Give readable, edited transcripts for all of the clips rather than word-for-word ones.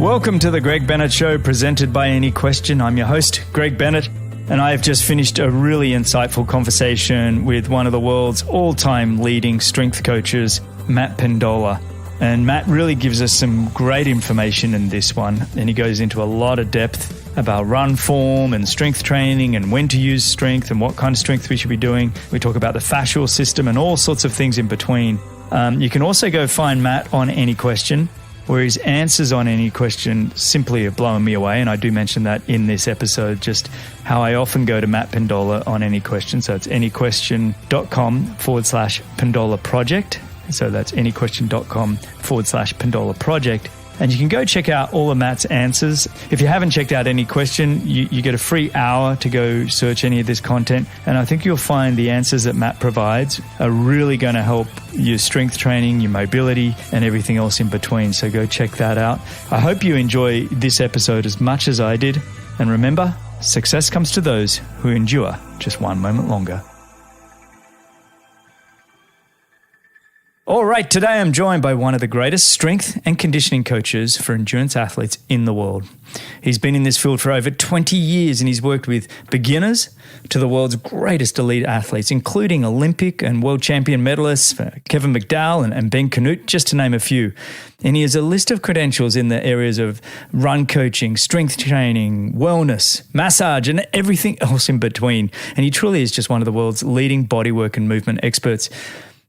Welcome to the Greg Bennett Show, presented by Any Question. I'm your host, Greg Bennett, and I have just finished a really insightful conversation with one of the world's all-time leading strength coaches, Matt Pendola. And Matt really gives us some great information in this one, and he goes into a lot of depth about RunFORM and strength training and when to use strength and what kind of strength we should be doing. We talk about the fascial system and all sorts of things in between. You can also go find Matt on Any Question, where his answers on any question simply are blowing me away. And I do mention that in this episode, just how I often go to Matt Pendola on any question. So it's anyquestion.com/Pendola project. So that's anyquestion.com/Pendola project. And you can go check out all of Matt's answers. If you haven't checked out Any Question, you get a free hour to go search any of this content. And I think you'll find the answers that Matt provides are really going to help your strength training, your mobility, and everything else in between. So go check that out. I hope you enjoy this episode as much as I did. And remember, success comes to those who endure just one moment longer. All right, today I'm joined by one of the greatest strength and conditioning coaches for endurance athletes in the world. He's been in this field for over 20 years and he's worked with beginners to the world's greatest elite athletes, including Olympic and world champion medalists, Kevin McDowell and Ben Kanute, just to name a few. And he has a list of credentials in the areas of run coaching, strength training, wellness, massage, and everything else in between. And he truly is just one of the world's leading bodywork and movement experts.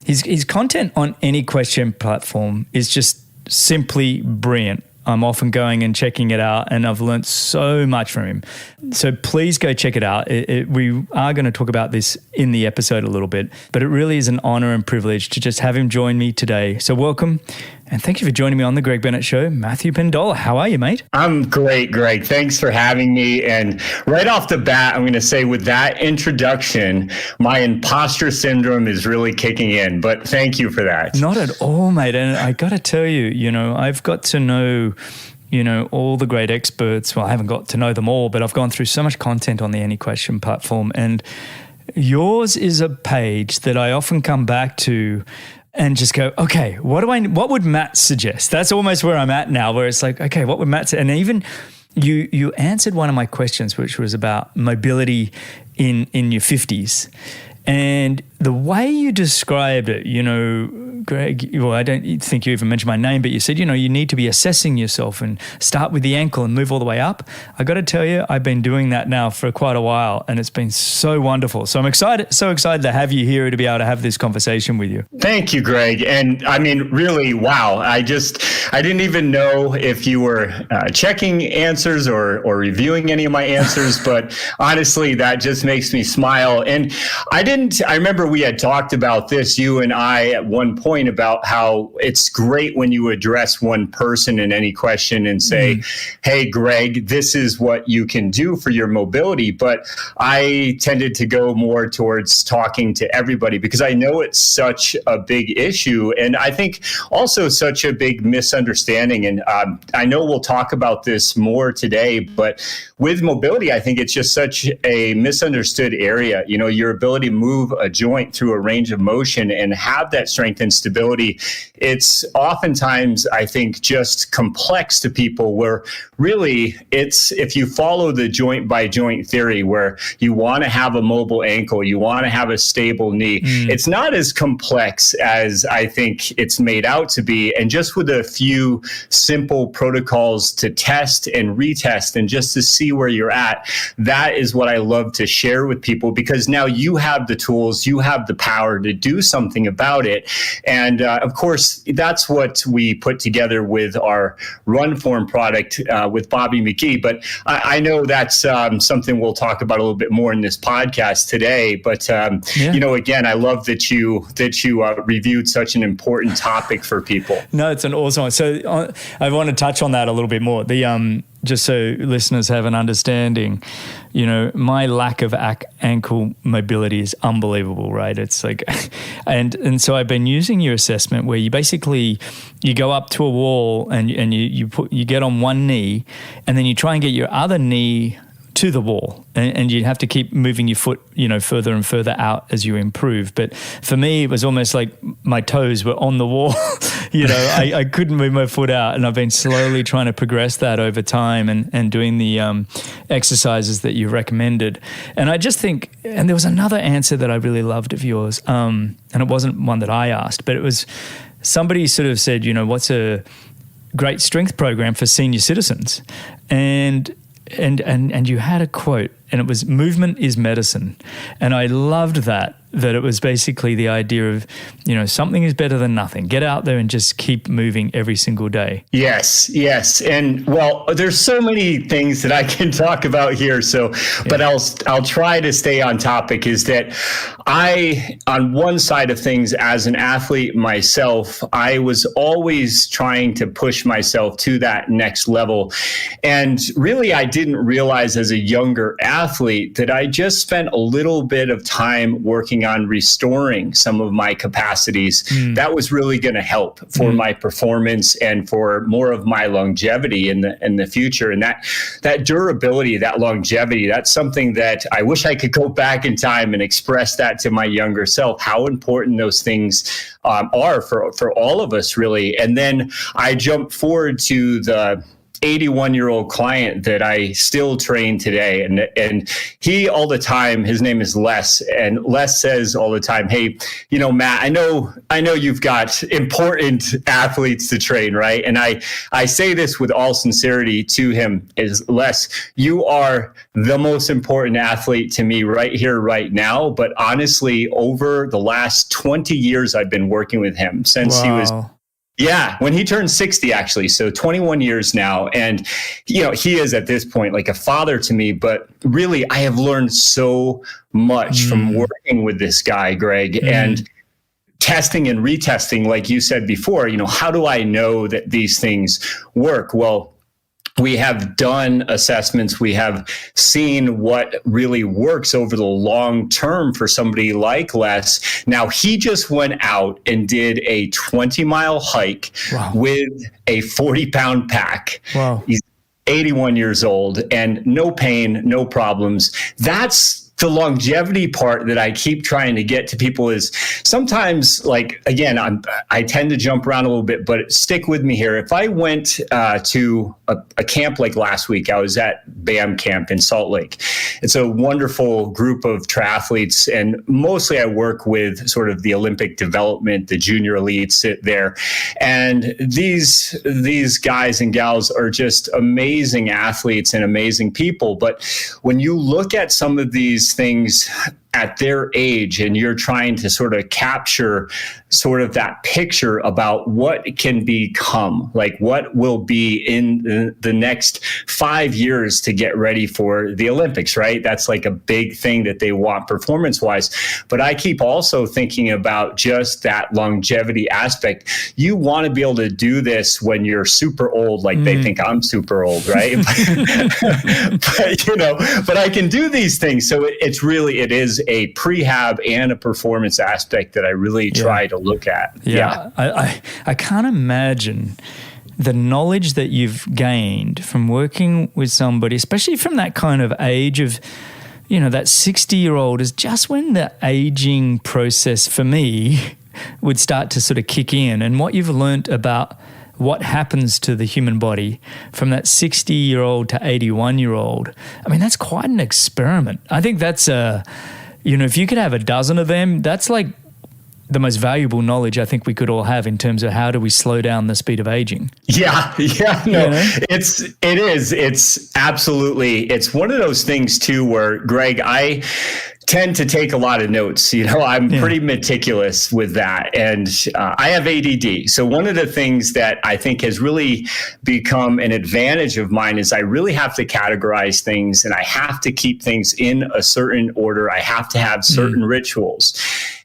His content on Any Question platform is just simply brilliant. I'm often going and checking it out, and I've learned so much from him. So please go check it out. We are going to talk about this in the episode a little bit, but it really is an honor and privilege to just have him join me today. So welcome, and thank you for joining me on the Greg Bennett Show, Matthew Pendola. How are you, mate? I'm great, Greg. Thanks for having me. And right off the bat, I'm going to say with that introduction, my imposter syndrome is really kicking in, but thank you for that. Not at all, mate. And I got to tell you, I've got to know all the great experts. Well, I haven't got to know them all, but I've gone through so much content on the Any Question platform. And yours is a page that I often come back to and just go, okay, what would Matt suggest? That's almost where I'm at now, where it's like, okay, what would Matt say? And even you answered one of my questions, which was about mobility in your 50s. And the way you described it, Greg, well, I don't think you even mentioned my name, but you said, you need to be assessing yourself and start with the ankle and move all the way up. I got to tell you, I've been doing that now for quite a while, and it's been so wonderful. So I'm so excited to have you here to be able to have this conversation with you. Thank you, Greg. And I mean, really, wow. I didn't even know if you were checking answers or reviewing any of my answers, but honestly, that just makes me smile. And I remember we had talked about this, you and I, at one point, about how it's great when you address one person in any question and say, hey, Greg, this is what you can do for your mobility. But I tended to go more towards talking to everybody because I know it's such a big issue. And I think also such a big misunderstanding. And I know we'll talk about this more today, but with mobility, I think it's just such a misunderstood area. Your ability to move a joint through a range of motion and have that strength and stability, it's oftentimes, I think, just complex to people, where really it's, if you follow the joint by joint theory, where you want to have a mobile ankle, you want to have a stable knee, it's not as complex as I think it's made out to be. And just with a few simple protocols to test and retest and just to see where you're at, that is what I love to share with people, because now you have the tools, you have the power to do something about it. And of course, that's what we put together with our RunFORM product with Bobby McGee. But I know that's something we'll talk about a little bit more in this podcast today. But again, I love that you reviewed such an important topic for people. No, it's an awesome one. So I want to touch on that a little bit more. Just so listeners have an understanding, my lack of ankle mobility is unbelievable, right? It's like, and so I've been using your assessment where you basically, you go up to a wall and you get on one knee, and then you try and get your other knee to the wall, and you have to keep moving your foot, further and further out as you improve. But for me, it was almost like my toes were on the wall, I couldn't move my foot out, and I've been slowly trying to progress that over time and doing the exercises that you recommended. And I just think, and there was another answer that I really loved of yours, and it wasn't one that I asked, but it was somebody sort of said, what's a great strength program for senior citizens? And you had a quote, and it was, movement is medicine. And I loved that it was basically the idea of, something is better than nothing. Get out there and just keep moving every single day. Yes. And well, there's so many things that I can talk about here. But I'll try to stay on topic. Is that on one side of things, as an athlete myself, I was always trying to push myself to that next level. And really, I didn't realize as a younger athlete that I just spent a little bit of time working on restoring some of my capacities. That was really going to help for my performance and for more of my longevity in the future. And that durability, that longevity, that's something that I wish I could go back in time and express that to my younger self, how important those things are for all of us, really. And then I jumped forward to the 81-year-old client that I still train today. And he all the time, his name is Les, and Les says all the time, hey, Matt, I know you've got important athletes to train, right? And I say this with all sincerity to him, is Les, you are the most important athlete to me right here, right now. But honestly, over the last 20 years, I've been working with him since he was when he turned 60, actually. So 21 years now. And, he is at this point like a father to me. But really, I have learned so much from working with this guy, Greg, and testing and retesting, like you said before. How do I know that these things work? Well, we have done assessments. We have seen what really works over the long term for somebody like Les. Now, he just went out and did a 20-mile hike with a 40-pound pack. Wow. He's 81 years old and no pain, no problems. That's the longevity part that I keep trying to get to people. Is sometimes, like, again, I tend to jump around a little bit, but stick with me here. If I went to a camp like last week, I was at BAM camp in Salt Lake. It's a wonderful group of triathletes, and mostly I work with sort of the Olympic development, the junior elites there. And these guys and gals are just amazing athletes and amazing people. But when you look at some of these things at their age, and you're trying to sort of capture sort of that picture about what can become, like what will be in the next 5 years to get ready for the Olympics, right? That's like a big thing that they want performance-wise. But I keep also thinking about just that longevity aspect. You want to be able to do this when you're super old, like they think I'm super old, right? but I can do these things. So it is a prehab and a performance aspect that I really try to look at. I can't imagine the knowledge that you've gained from working with somebody, especially from that kind of age of, that 60-year-old, is just when the aging process for me would start to sort of kick in. And what you've learnt about what happens to the human body from that 60-year-old to 81-year-old, I mean, that's quite an experiment. I think that's if you could have a dozen of them, that's like the most valuable knowledge I think we could all have in terms of how do we slow down the speed of aging. It's absolutely, it's one of those things too where, Greg, I tend to take a lot of notes. I'm pretty meticulous with that. And I have ADD. So one of the things that I think has really become an advantage of mine is I really have to categorize things, and I have to keep things in a certain order. I have to have certain rituals.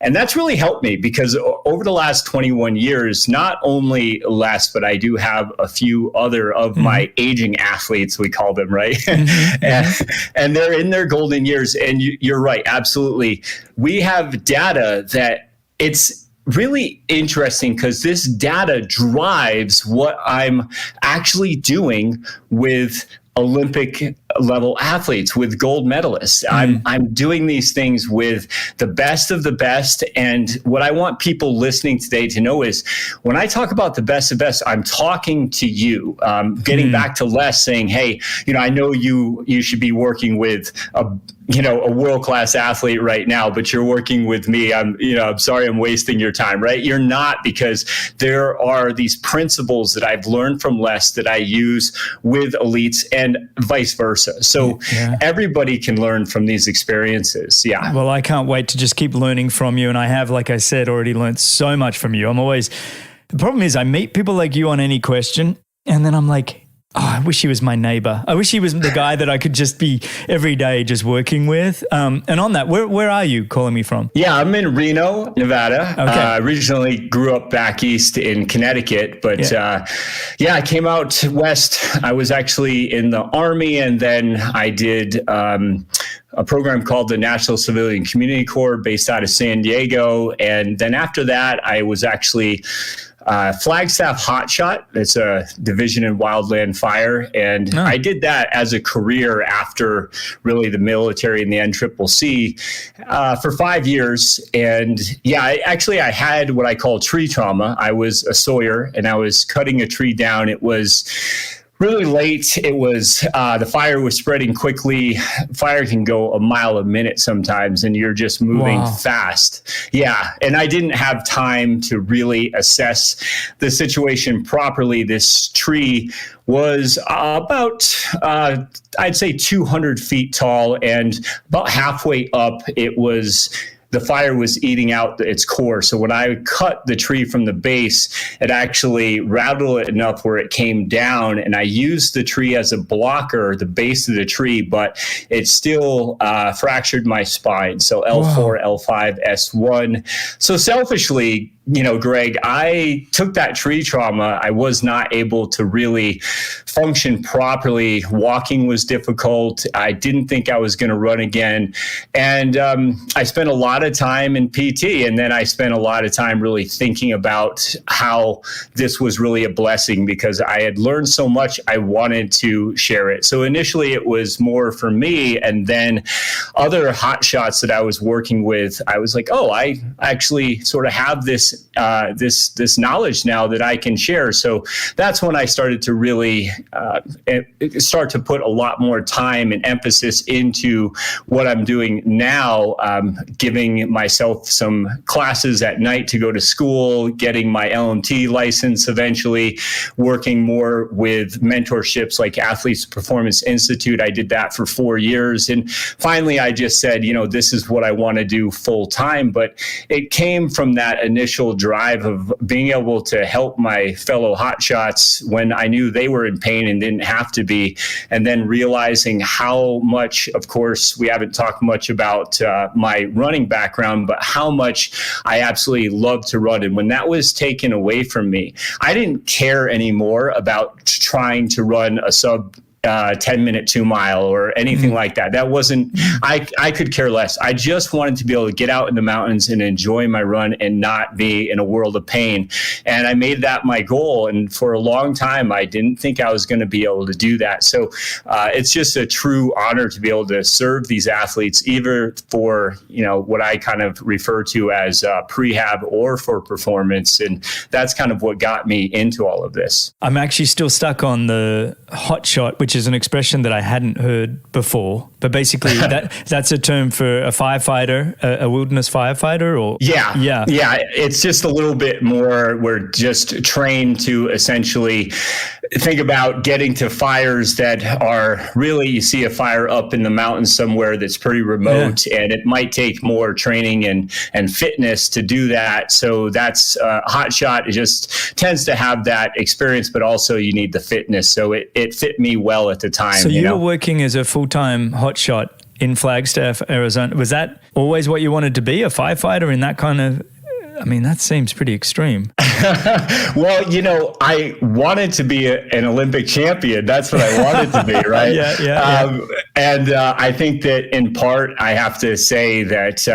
And that's really helped me because over the last 21 years, not only Les, but I do have a few other of my aging athletes, we call them, right? and they're in their golden years. And you're right. Absolutely. We have data that it's really interesting because this data drives what I'm actually doing with Olympic level athletes, with gold medalists. I'm doing these things with the best of the best. And what I want people listening today to know is when I talk about the best of best, I'm talking to you, getting back to Les saying, hey, I know you should be working with a world-class athlete right now, but you're working with me. I'm sorry I'm wasting your time, right? You're not, because there are these principles that I've learned from Les that I use with elites and vice versa. So everybody can learn from these experiences. Yeah. Well, I can't wait to just keep learning from you. And I have, like I said, already learned so much from you. The problem is I meet people like you on any question, and then I'm like, oh, I wish he was my neighbor. I wish he was the guy that I could just be every day just working with. And on that, where are you calling me from? Yeah, I'm in Reno, Nevada. Okay. Originally grew up back east in Connecticut, but I came out west. I was actually in the Army, and then I did a program called the National Civilian Community Corps based out of San Diego. And then after that, I was actually Flagstaff hotshot. It's a division in wildland fire. And I did that as a career after really the military and the NCCC for 5 years. And I had what I call tree trauma. I was a sawyer and I was cutting a tree down. It was really late. It was, the fire was spreading quickly. Fire can go a mile a minute sometimes, and you're just moving fast. Yeah. And I didn't have time to really assess the situation properly. This tree was about, I'd say 200 feet tall, and about halfway up, the fire was eating out its core. So when I cut the tree from the base, it actually rattled it enough where it came down, and I used the tree as a blocker, the base of the tree, but it still fractured my spine. So L4, L5, S1. So selfishly, Greg, I took that tree trauma. I was not able to really function properly. Walking was difficult. I didn't think I was going to run again. And I spent a lot of time in PT, and then I spent a lot of time really thinking about how this was really a blessing, because I had learned so much. I wanted to share it. So initially it was more for me, and then other hotshots that I was working with, I was like, oh, I actually sort of have this knowledge now that I can share. So that's when I started to really start to put a lot more time and emphasis into what I'm doing now, giving myself some classes at night to go to school, getting my LMT license eventually, working more with mentorships like Athletes Performance Institute. I did that for 4 years. And finally, I just said, this is what I want to do full time. But it came from that initial drive of being able to help my fellow hotshots when I knew they were in pain and didn't have to be. And then realizing how much, of course, we haven't talked much about my running background, but how much I absolutely love to run. And when that was taken away from me, I didn't care anymore about trying to run a sub 10-minute 2-mile or anything like that. That wasn't, I could care less. I just wanted to be able to get out in the mountains and enjoy my run and not be in a world of pain. And I made that my goal. And for a long time, I didn't think I was going to be able to do that. So it's just a true honor to be able to serve these athletes, either for, what I kind of refer to as prehab or for performance. And that's kind of what got me into all of this. I'm actually still stuck on the hotshot, which is an expression that I hadn't heard before. But basically, that's a term for a firefighter, a wilderness firefighter, or yeah. It's just a little bit more. We're just trained to essentially think about getting to fires that are really, you see a fire up in the mountains somewhere that's pretty remote, and it might take more training and fitness to do that. So that's hotshot. It just tends to have that experience, but also you need the fitness. So it fit me well at the time. So you were working as a full-time hotshot in Flagstaff, Arizona. Was that always what you wanted to be, a firefighter in that kind of... I mean, that seems pretty extreme. Well, I wanted to be an Olympic champion. That's what I wanted to be, right? And I think that in part, I have to say that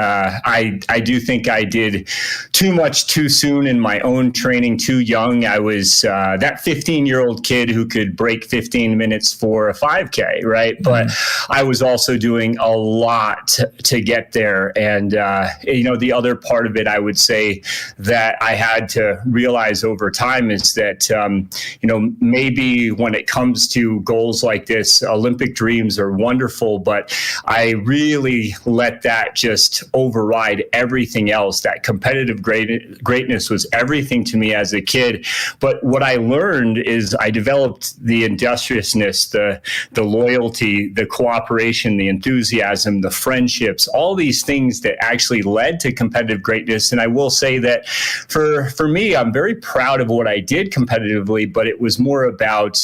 I do think I did too much too soon in my own training, too young. I was that 15-year-old kid who could break 15 minutes for a 5K, right? But I was also doing a lot to get there. And, the other part of it, I would say that I had to realize over time is that, maybe when it comes to goals like this, Olympic dreams are wonderful, but I really let that just override everything else. That competitive greatness was everything to me as a kid. But what I learned is I developed the industriousness, the loyalty, the cooperation, the enthusiasm, the friendships, all these things that actually led to competitive greatness. And I will say that for me, I'm very proud of what I did competitively, but it was more about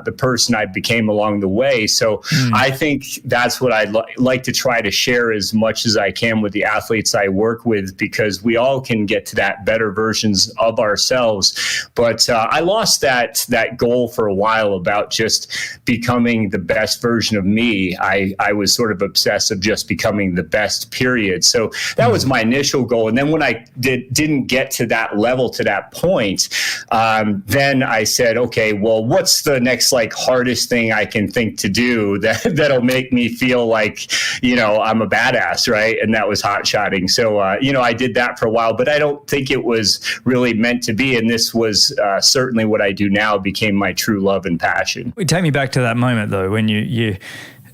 the person I became along the way. So I think that's what I'd like to try to share as much as I can with the athletes I work with, because we all can get to that better versions of ourselves. But I lost that goal for a while about just becoming the best version of me. I was sort of obsessed of just becoming the best, period. So that was my initial goal. And then when I didn't get to that level, to that point, then I said, okay, well, what's the next hardest thing I can think to do that'll make me feel like, I'm a badass, right? And that was hotshotting. So, I did that for a while, but I don't think it was really meant to be. And this was certainly what I do now became my true love and passion. Take me back to that moment though, when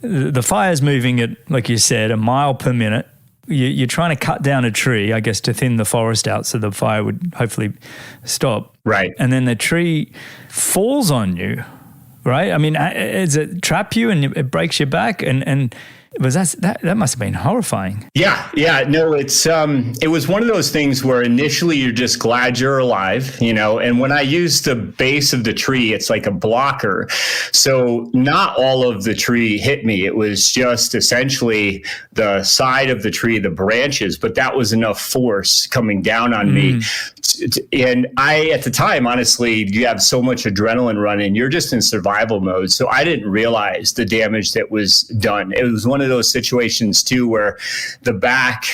the fire's moving at, like you said, a mile per minute. You're trying to cut down a tree, I guess, to thin the forest out so the fire would hopefully stop. Right. And then the tree falls on you, right? I mean, does it trap you and it breaks your back? And was that must have been horrifying. Yeah. No, it was one of those things where initially you're just glad you're alive, and when I use the base of the tree, it's like a blocker. So not all of the tree hit me. It was just essentially the side of the tree, the branches, but that was enough force coming down on me. And I, at the time, honestly, you have so much adrenaline running, you're just in survival mode. So I didn't realize the damage that was done. It was one of those situations too, where the back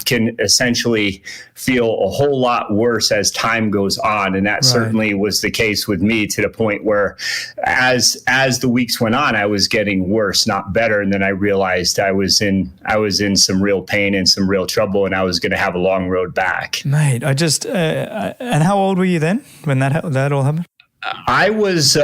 can essentially feel a whole lot worse as time goes on. And that certainly was the case with me, to the point where as the weeks went on, I was getting worse, not better. And then I realized I was in some real pain and some real trouble, and I was going to have a long road back. Mate, and how old were you then when that all happened? I was,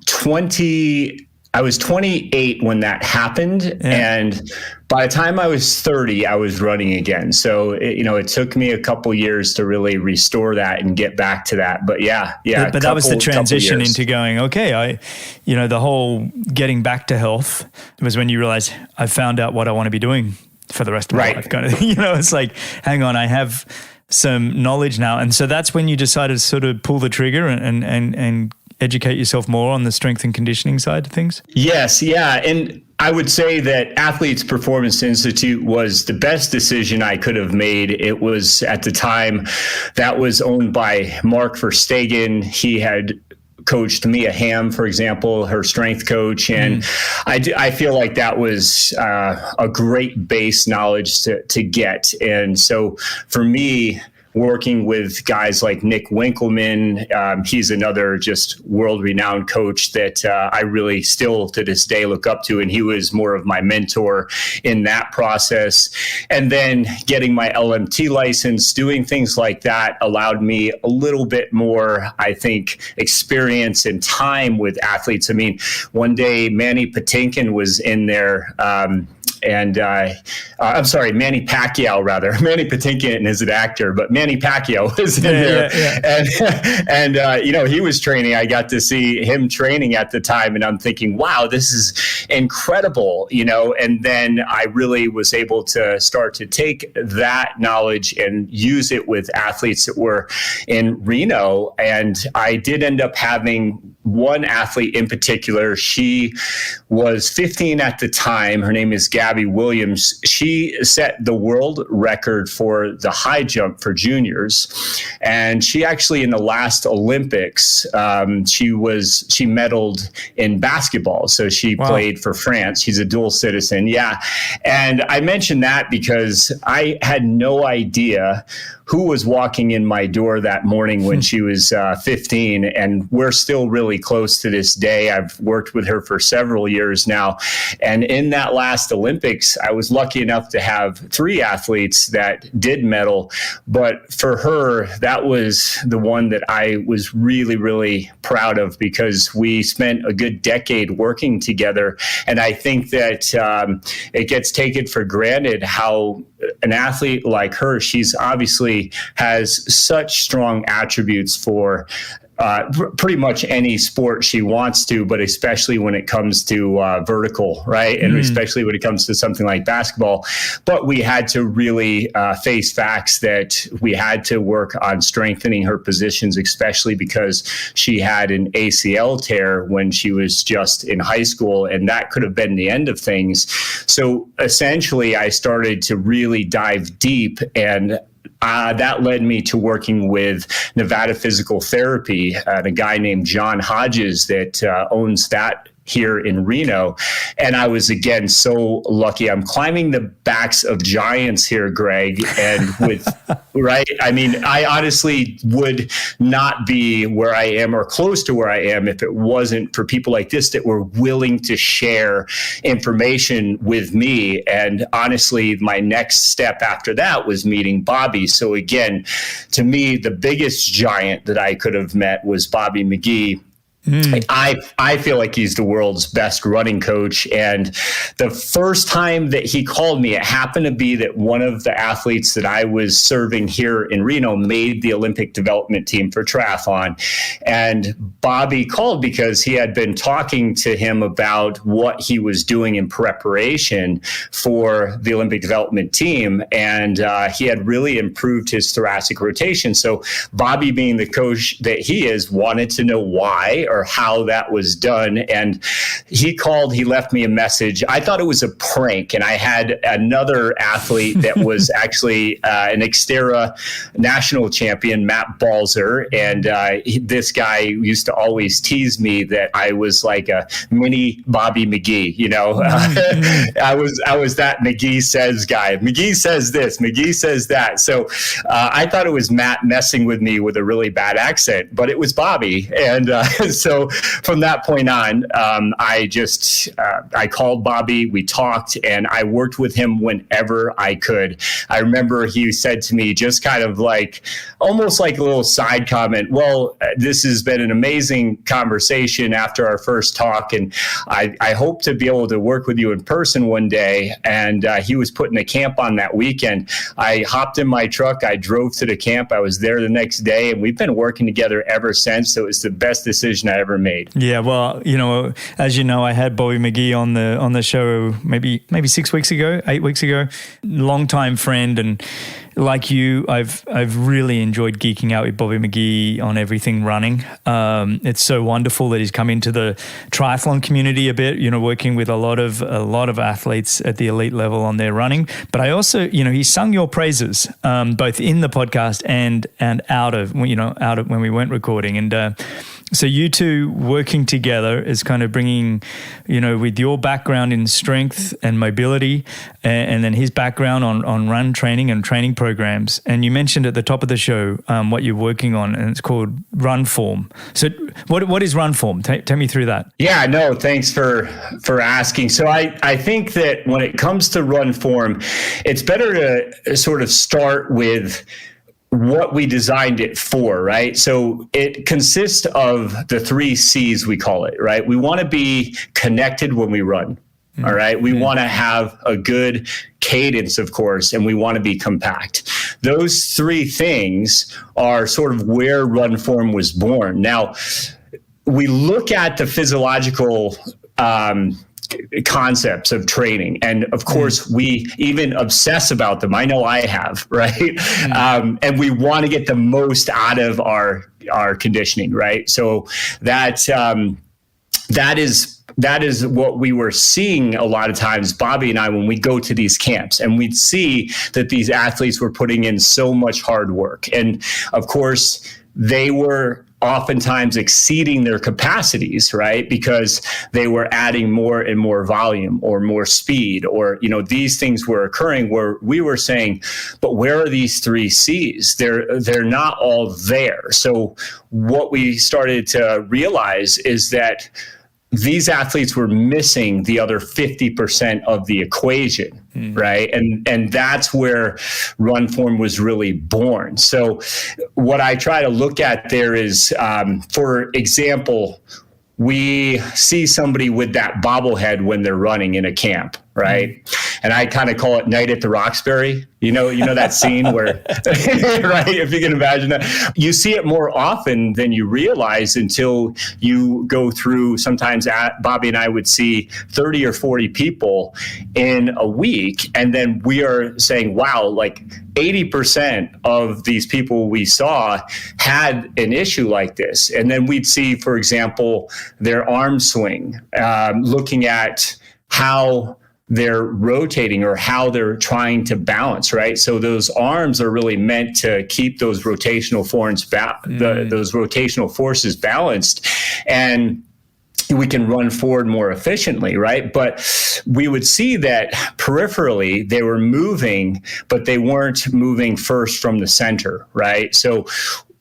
20. I was 28 when that happened. Yeah. And by the time I was 30, I was running again. So, it took me a couple years to really restore that and get back to that. But yeah. But that was the transition into going, okay, the whole getting back to health was when you realize I found out what I want to be doing for the rest of my life. Kind of, it's like, hang on, I have some knowledge now. And so that's when you decided to sort of pull the trigger and educate yourself more on the strength and conditioning side of things? Yes. Yeah. And I would say that Athletes Performance Institute was the best decision I could have made. It was, at the time, that was owned by Mark Verstegen. He had coached Mia Hamm, for example, her strength coach. And I feel like that was a great base knowledge to get. And so for me, working with guys like Nick Winkelman, he's another just world-renowned coach that I really still to this day look up to, and he was more of my mentor in that process. And then getting my LMT license, doing things like that allowed me a little bit more, I think, experience and time with athletes. I mean, one day Manny Patinkin was in there, I'm sorry, Manny Pacquiao, rather. Manny Patinkin is an actor, but Manny Pacquiao was in there. Yeah. And he was training. I got to see him training at the time, and I'm thinking, wow, this is incredible, and then I really was able to start to take that knowledge and use it with athletes that were in Reno. And I did end up having one athlete in particular. She was 15 at the time. Her name is Gabby Abby Williams. She set the world record for the high jump for juniors. And she actually, in the last Olympics, she medaled in basketball. So she played for France. She's a dual citizen. Yeah. And I mentioned that because I had no idea who was walking in my door that morning when she was 15. And we're still really close to this day. I've worked with her for several years now. And in that last Olympics, I was lucky enough to have 3 athletes that did medal. But for her, that was the one that I was really, really proud of, because we spent a good decade working together. And I think that it gets taken for granted how an athlete like her, she's obviously has such strong attributes for pretty much any sport she wants to, but especially when it comes to vertical, right? And especially when it comes to something like basketball. But we had to really face facts that we had to work on strengthening her positions, especially because she had an ACL tear when she was just in high school, and that could have been the end of things. So essentially, I started to really dive deep, and that led me to working with Nevada Physical Therapy, a guy named John Hodges that owns that here in Reno. And I was, again, so lucky. I'm climbing the backs of giants here, Greg. And with, right? I mean, I honestly would not be where I am or close to where I am if it wasn't for people like this that were willing to share information with me. And honestly, my next step after that was meeting Bobby. So again, to me, the biggest giant that I could have met was Bobby McGee. I feel like he's the world's best running coach. And the first time that he called me, it happened to be that one of the athletes that I was serving here in Reno made the Olympic development team for triathlon. And Bobby called because he had been talking to him about what he was doing in preparation for the Olympic development team. And he had really improved his thoracic rotation. So Bobby, being the coach that he is, wanted to know why or how that was done. And he called, he left me a message. I thought it was a prank. And I had another athlete that was actually an Xterra national champion, Matt Balzer. And this guy used to always tease me that I was like a mini Bobby McGee, you know. I was that McGee says guy. McGee says this, McGee says that. So I thought it was Matt messing with me with a really bad accent, but it was Bobby. And so from that point on, I called Bobby, we talked, and I worked with him whenever I could. I remember he said to me, just kind of like, almost like a little side comment, well, this has been an amazing conversation after our first talk, and I hope to be able to work with you in person one day. And he was putting a camp on that weekend. I hopped in my truck, I drove to the camp, I was there the next day, and we've been working together ever since. So it was the best decision I ever made. Yeah, well, you know, as you know, I had Bobby McGee on the show maybe 8 weeks ago. Longtime friend, and like you, I've really enjoyed geeking out with Bobby McGee on everything running. It's so wonderful that he's come into the triathlon community a bit, you know, working with a lot of athletes at the elite level on their running. But I also, you know, he sung your praises both in the podcast and out of when we weren't recording. And so you two working together is kind of bringing, you know, with your background in strength and mobility, and then his background on run training and training programs. And you mentioned at the top of the show what you're working on, and it's called RunFORM. So what is RunFORM? Take me through that. Yeah, no, thanks for asking. So I think that when it comes to RunFORM, it's better to sort of start with what we designed it for, right? So it consists of the 3 C's, we call it, right? We want to be connected when we run. All right. We want to have a good cadence, of course, and we want to be compact. Those 3 things are sort of where RunFORM was born. Now, we look at the physiological concepts of training. And of course, we even obsess about them. I know I have, right? And we want to get the most out of our conditioning, right? So that is that is what we were seeing a lot of times, Bobby and I, when we go to these camps, and we'd see that these athletes were putting in so much hard work. And of course, they were oftentimes exceeding their capacities, right? Because they were adding more and more volume or more speed, or, these things were occurring where we were saying, but where are these 3 C's? They're not all there. So what we started to realize is that these athletes were missing the other 50% of the equation, right? And that's where RunFORM was really born. So what I try to look at there is, for example, we see somebody with that bobblehead when they're running in a camp, right? And I kind of call it Night at the Roxbury. You know that scene where, right? If you can imagine that, you see it more often than you realize until you go through. Sometimes Bobby and I would see 30 or 40 people in a week, and then we are saying, wow, like 80% of these people we saw had an issue like this. And then we'd see, for example, their arm swing, looking at how they're rotating or how they're trying to balance, right? So those arms are really meant to keep those rotational those rotational forces balanced, and we can run forward more efficiently, right? But we would see that peripherally they were moving, but they weren't moving first from the center, right? So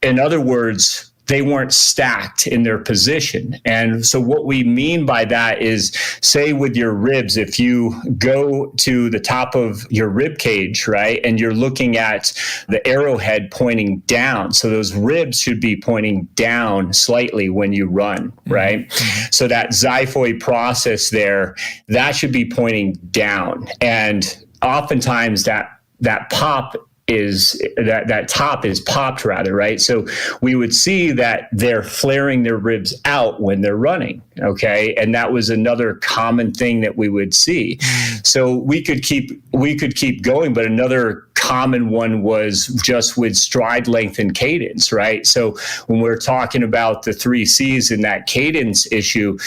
in other words, they weren't stacked in their position. And so what we mean by that is, say with your ribs, if you go to the top of your rib cage, right, and you're looking at the arrowhead pointing down, so those ribs should be pointing down slightly when you run, right? So that xiphoid process there, that should be pointing down. And oftentimes that pop is that top is popped rather, right? So we would see that they're flaring their ribs out when they're running, okay? And that was another common thing that we would see. So we could keep going, but another common one was just with stride length and cadence, right? So when we're talking about the 3 C's in that cadence issue,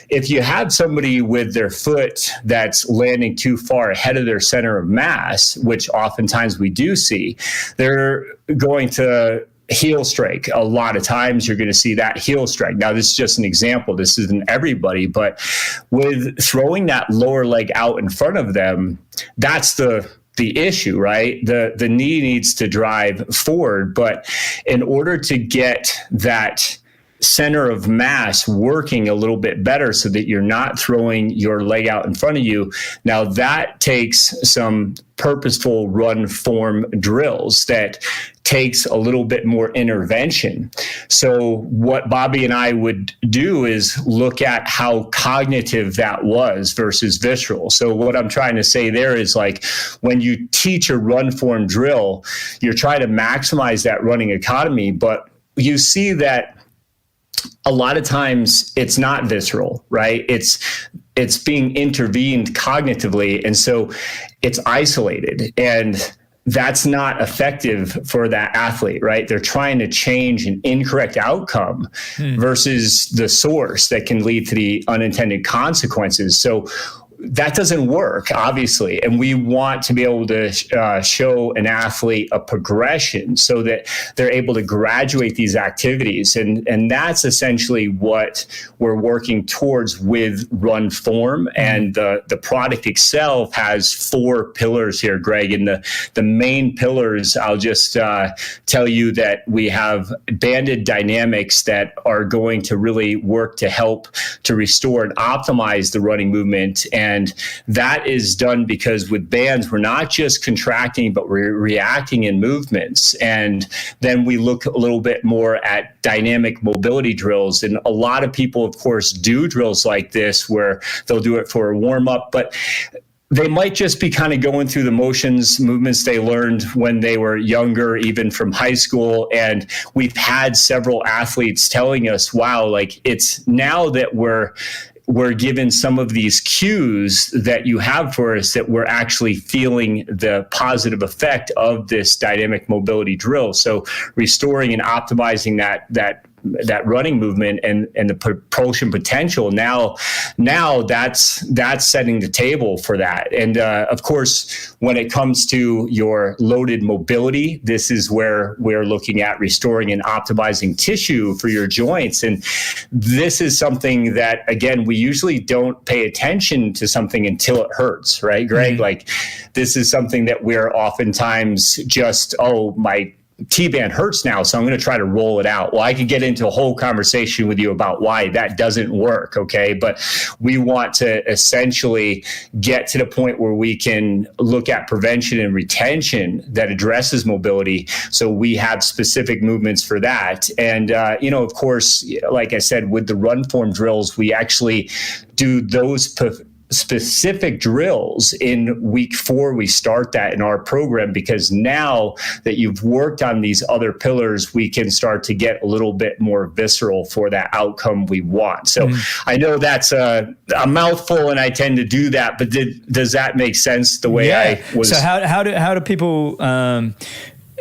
if you have somebody with their foot that's landing too far ahead of their center of mass, which oftentimes we do see, they're going to heel strike. A lot of times you're going to see that heel strike. Now, this is just an example. This isn't everybody, but with throwing that lower leg out in front of them, that's the issue, right? The knee needs to drive forward, but in order to get that center of mass working a little bit better so that you're not throwing your leg out in front of you, now that takes some purposeful RunFORM drills that takes a little bit more intervention. So what Bobby and I would do is look at how cognitive that was versus visceral. So what I'm trying to say there is, like, when you teach a RunFORM drill, you're trying to maximize that running economy, but you see that a lot of times it's not visceral, right? It's being intervened cognitively. And so it's isolated, and that's not effective for that athlete, right? They're trying to change an incorrect outcome versus the source that can lead to the unintended consequences. So that doesn't work, obviously. And we want to be able to show an athlete a progression so that they're able to graduate these activities. And that's essentially what we're working towards with RunFORM. And the product itself has 4 pillars here, Greg. And the main pillars, I'll just tell you that we have banded dynamics that are going to really work to help to restore and optimize the running movement. And that is done because with bands, we're not just contracting, but we're reacting in movements. And then we look a little bit more at dynamic mobility drills. And a lot of people, of course, do drills like this where they'll do it for a warm up, but they might just be kind of going through the movements they learned when they were younger, even from high school. And we've had several athletes telling us, wow, like, it's now that we're given some of these cues that you have for us that we're actually feeling the positive effect of this dynamic mobility drill. So restoring and optimizing that that running movement and the propulsion potential, now that's setting the table for that. And of course, when it comes to your loaded mobility, this is where we're looking at restoring and optimizing tissue for your joints. And this is something that, again, we usually don't pay attention to something until it hurts, right, Greg? Mm-hmm. Like, this is something that we're oftentimes just, my T-band hurts now, so I'm going to try to roll it out. Well, I could get into a whole conversation with you about why that doesn't work, okay? But we want to essentially get to the point where we can look at prevention and retention that addresses mobility, so we have specific movements for that. And, of course, like I said, with the RunFORM drills, we actually do those specific drills in week 4. We start that in our program, because now that you've worked on these other pillars, we can start to get a little bit more visceral for that outcome we want. So I know that's a mouthful, and I tend to do that, but does that make sense the way I was? So how do people,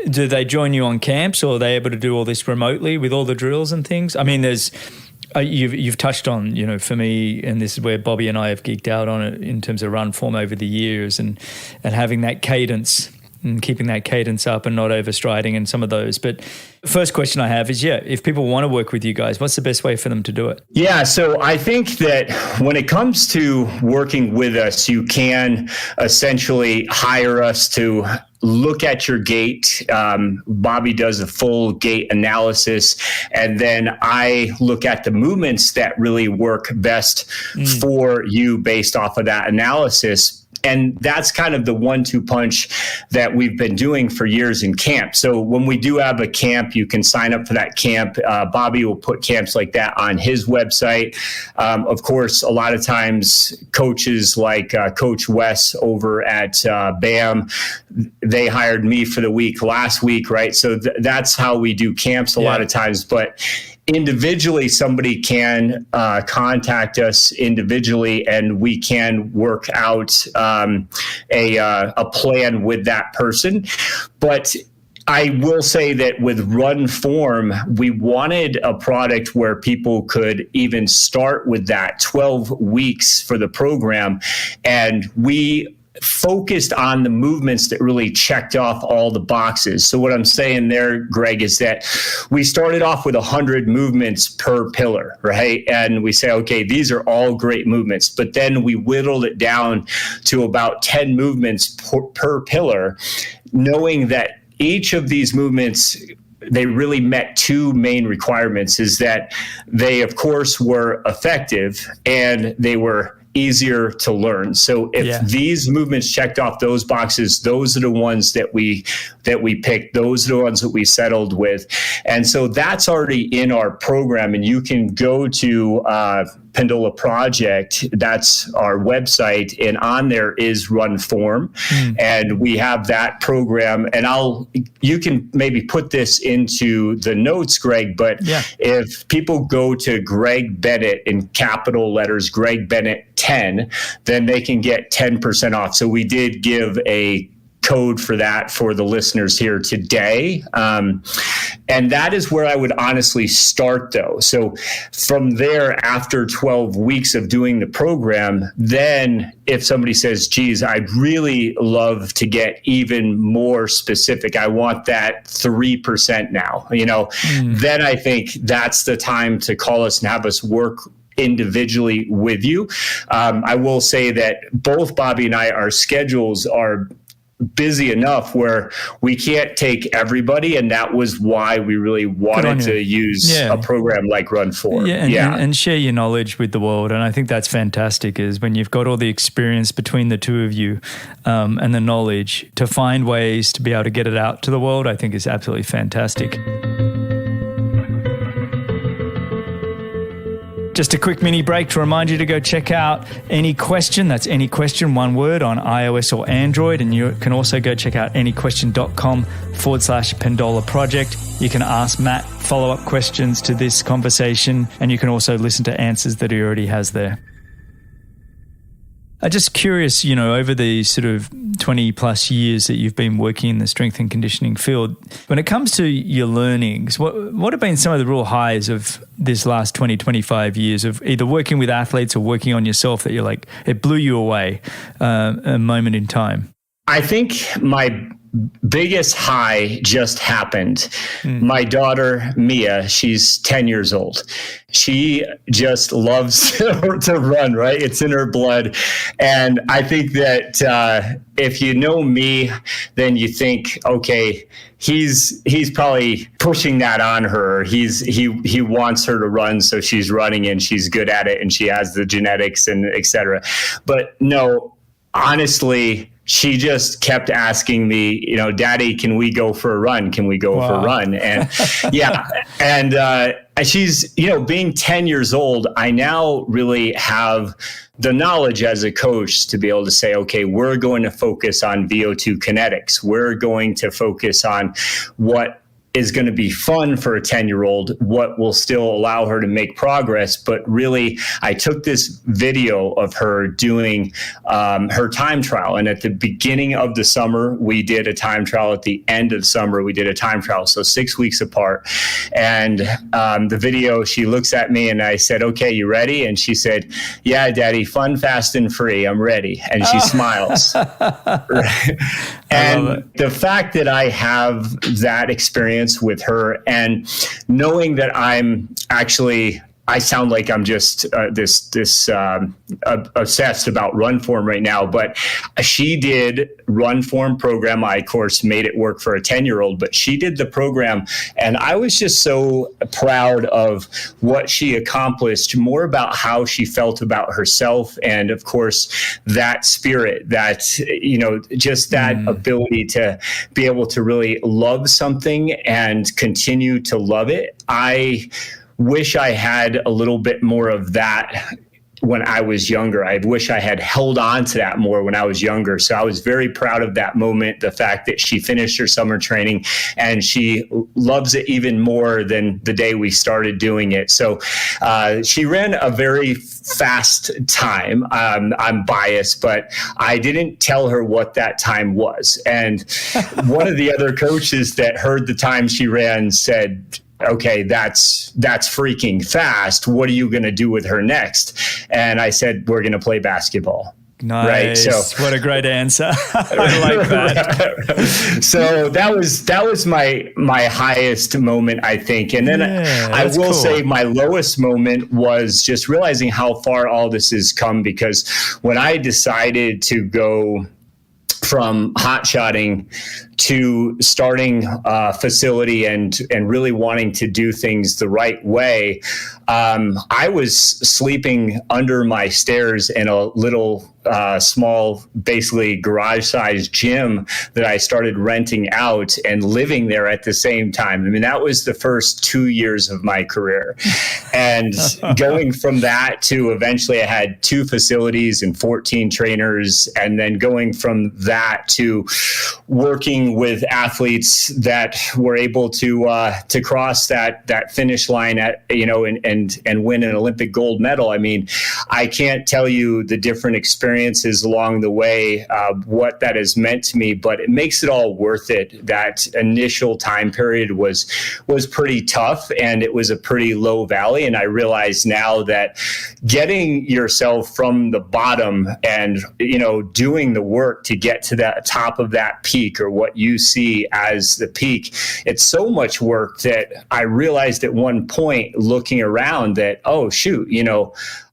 do they join you on camps, or are they able to do all this remotely with all the drills and things? I mean, there's, you've touched on, for me, and this is where Bobby and I have geeked out on it in terms of RunFORM over the years, and having that cadence and keeping that cadence up and not overstriding and some of those. But the first question I have is, if people want to work with you guys, what's the best way for them to do it? Yeah, so I think that when it comes to working with us, you can essentially hire us to look at your gait. Bobby does a full gait analysis, and then I look at the movements that really work best for you based off of that analysis. And that's kind of the 1-2 punch that we've been doing for years in camp. So when we do have a camp, you can sign up for that camp. Bobby will put camps like that on his website. Of course, a lot of times coaches like Coach Wes over at BAM, they hired me for the week last week, right? So that's how we do camps a lot of times. But individually, somebody can contact us individually, and we can work out a plan with that person. But I will say that with RunFORM, we wanted a product where people could even start with that 12 weeks for the program, and we focused on the movements that really checked off all the boxes. So what I'm saying there, Greg, is that we started off with 100 movements per pillar, right? And we say, okay, these are all great movements, but then we whittled it down to about 10 movements per pillar, knowing that each of these movements, they really met 2 main requirements, is that they, of course, were effective and they were easier to learn. So if these movements checked off those boxes, those are the ones that we picked. Those are the ones that we settled with. And so that's already in our program, and you can go to Pendola Project. That's our website, and on there is RunFORM, and we have that program. And you can maybe put this into the notes, Greg, but if people go to Greg Bennett in capital letters, Greg Bennett 10, then they can get 10% off. So we did give a code for that for the listeners here today. And that is where I would honestly start, though. So from there, after 12 weeks of doing the program, then if somebody says, geez, I'd really love to get even more specific, I want that 3% now, then I think that's the time to call us and have us work individually with you. I will say that both Bobby and I, our schedules are busy enough where we can't take everybody, and that was why we really wanted to use a program like RunFORM. And share your knowledge with the world. And I think that's fantastic, is when you've got all the experience between the two of you and the knowledge, to find ways to be able to get it out to the world, I think is absolutely fantastic. Just a quick mini break to remind you to go check out Any Question. That's Any Question, one word, on iOS or Android. And you can also go check out anyquestion.com/Pendola Project. You can ask Matt follow-up questions to this conversation, and you can also listen to answers that he already has there. I'm just curious, over the sort of 20 plus years that you've been working in the strength and conditioning field. When it comes to your learnings, what have been some of the real highs of this last 20, 25 years of either working with athletes or working on yourself that you're like, it blew you away, a moment in time? I think my biggest high just happened. My daughter, Mia, she's 10 years old. She just loves to run, right? It's in her blood. And I think that if you know me, then you think, okay, he's probably pushing that on her. He wants her to run, so she's running and she's good at it and she has the genetics and et cetera. But no, honestly, she just kept asking me, Daddy, can we go for a run? Can we go for a run? And yeah. And she's, being 10 years old, I now really have the knowledge as a coach to be able to say, okay, we're going to focus on VO2 kinetics. We're going to focus on what is going to be fun for a 10-year-old, what will still allow her to make progress. But really, I took this video of her doing her time trial. And at the beginning of the summer, we did a time trial. At the end of the summer, we did a time trial. So 6 weeks apart. And the video, she looks at me and I said, okay, you ready? And she said, yeah, Daddy, fun, fast, and free. I'm ready. And she smiles. Right? And the fact that I have that experience with her and knowing that I sound like I'm just obsessed about RunFORM right now, but she did RunFORM program. I, of course, made it work for a 10-year-old, but she did the program. And I was just so proud of what she accomplished, more about how she felt about herself. And of course, that spirit, that, just that ability to be able to really love something and continue to love it. I wish I had a little bit more of that when I was younger. I wish I had held on to that more when I was younger. So I was very proud of that moment, the fact that she finished her summer training and she loves it even more than the day we started doing it. So she ran a very fast time. I'm biased, but I didn't tell her what that time was. And one of the other coaches that heard the time she ran said, okay, that's freaking fast. What are you going to do with her next? And I said, we're going to play basketball. Nice. Right. So what a great answer. I like that. So that was my highest moment, I think. And then I will say my lowest moment was just realizing how far all this has come, because when I decided to go from hotshotting to starting a facility and really wanting to do things the right way, I was sleeping under my stairs in a little small, basically garage-sized gym that I started renting out and living there at the same time. I mean, that was the first 2 years of my career. And going from that to eventually I had 2 facilities and 14 trainers, and then going from that to working with athletes that were able to cross that finish line and win an Olympic gold medal. I mean, I can't tell you the different experiences along the way, what that has meant to me, but it makes it all worth it. That initial time period was pretty tough, and it was a pretty low valley. And I realize now that getting yourself from the bottom and, doing the work to get to that top of that peak, or what you see as the peak, it's so much work that I realized at one point looking around that, oh, shoot,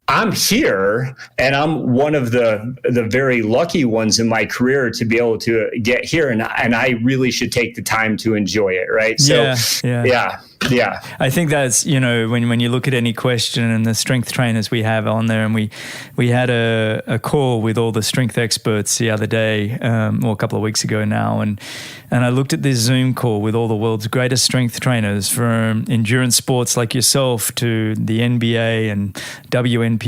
I'm here, and I'm one of the very lucky ones in my career to be able to get here, and I really should take the time to enjoy it, right? So, yeah. I think that's, when you look at any question and the strength trainers we have on there, and we had a call with all the strength experts the other day, or a couple of weeks ago now, and I looked at this Zoom call with all the world's greatest strength trainers, from endurance sports like yourself to the NBA and WNPA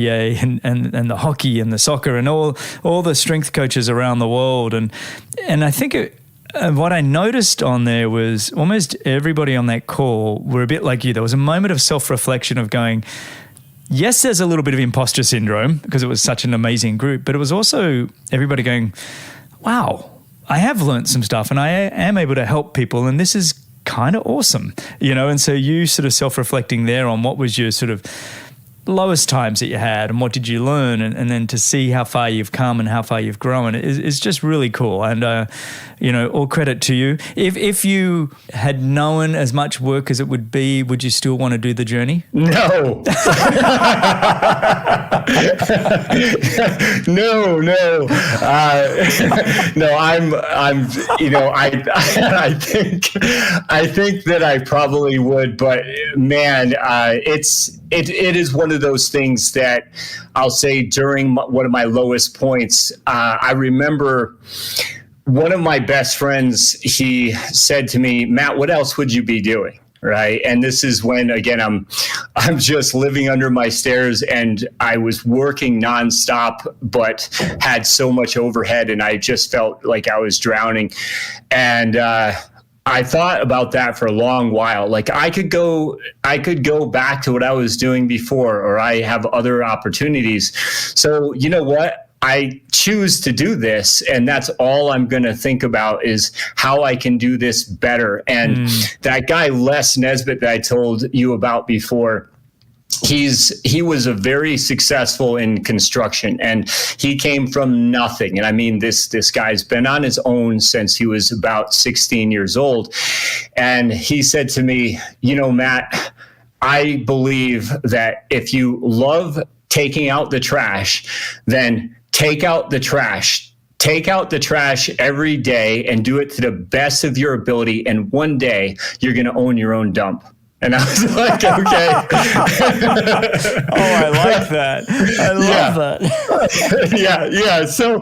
and the hockey and the soccer and all the strength coaches around the world. And I think what I noticed on there was almost everybody on that call were a bit like you. There was a moment of self-reflection of going, yes, there's a little bit of imposter syndrome because it was such an amazing group, but it was also everybody going, wow, I have learned some stuff and I am able to help people, and this is kind of awesome, and so you sort of self-reflecting there on what was your sort of lowest times that you had and what did you learn, and then to see how far you've come and how far you've grown is just really cool. And all credit to you. If you had known as much work as it would be, would you still want to do the journey? No. No. No, I think that I probably would, but man, it is one of those things that I'll say during one of my lowest points. I remember one of my best friends, he said to me, Matt, what else would you be doing? Right. And this is when, again, I'm just living under my stairs, and I was working nonstop, but had so much overhead, and I just felt like I was drowning. And, I thought about that for a long while. Like I could go back to what I was doing before, or I have other opportunities. So you know what? I choose to do this, and that's all I'm going to think about is how I can do this better. And that guy, Les Nesbitt, that I told you about before, he was a very successful in construction, and he came from nothing. And I mean, this guy's been on his own since he was about 16 years old. And he said to me, Matt, I believe that if you love taking out the trash, then take out the trash. Take out the trash every day and do it to the best of your ability. And one day you're going to own your own dump. And I was like, okay. I like that. I love that. Yeah. So,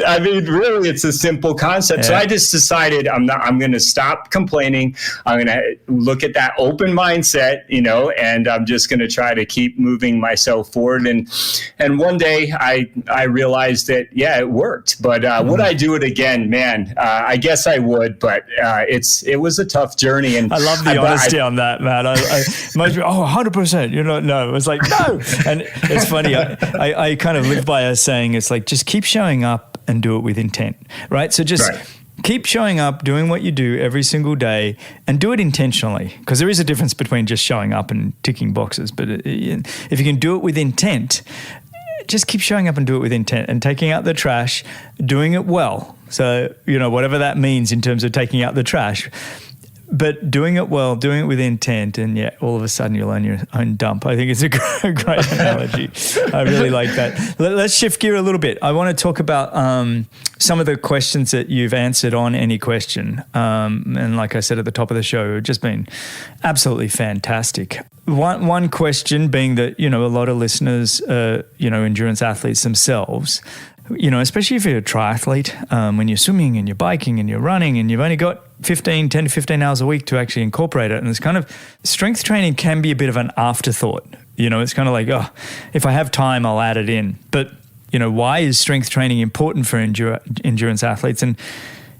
I mean, really, it's a simple concept. Yeah. So I just decided I'm going to stop complaining. I'm going to look at that open mindset, and I'm just going to try to keep moving myself forward. And one day I realized that, it worked. But would I do it again? Man, I guess I would. But it was a tough journey. And I love the honesty on that. Matt, I most people, 100%, no, it was like, no. And it's funny, I kind of live by a saying, it's like, just keep showing up and do it with intent, right? So just keep showing up, doing what you do every single day, and do it intentionally, because there is a difference between just showing up and ticking boxes. But if you can do it with intent, just keep showing up and do it with intent, and taking out the trash, doing it well. So, whatever that means in terms of taking out the trash, but doing it well, doing it with intent, and all of a sudden you'll own your own dump. I think it's a great analogy. I really like that. Let's shift gear a little bit. I want to talk about some of the questions that you've answered on Any Question. And like I said at the top of the show, it's just been absolutely fantastic. One question being that, a lot of listeners, endurance athletes themselves, especially if you're a triathlete, when you're swimming and you're biking and you're running and you've only got 10 to 15 hours a week to actually incorporate it. And it's kind of, strength training can be a bit of an afterthought. It's kind of like, if I have time, I'll add it in. But, why is strength training important for endurance athletes, and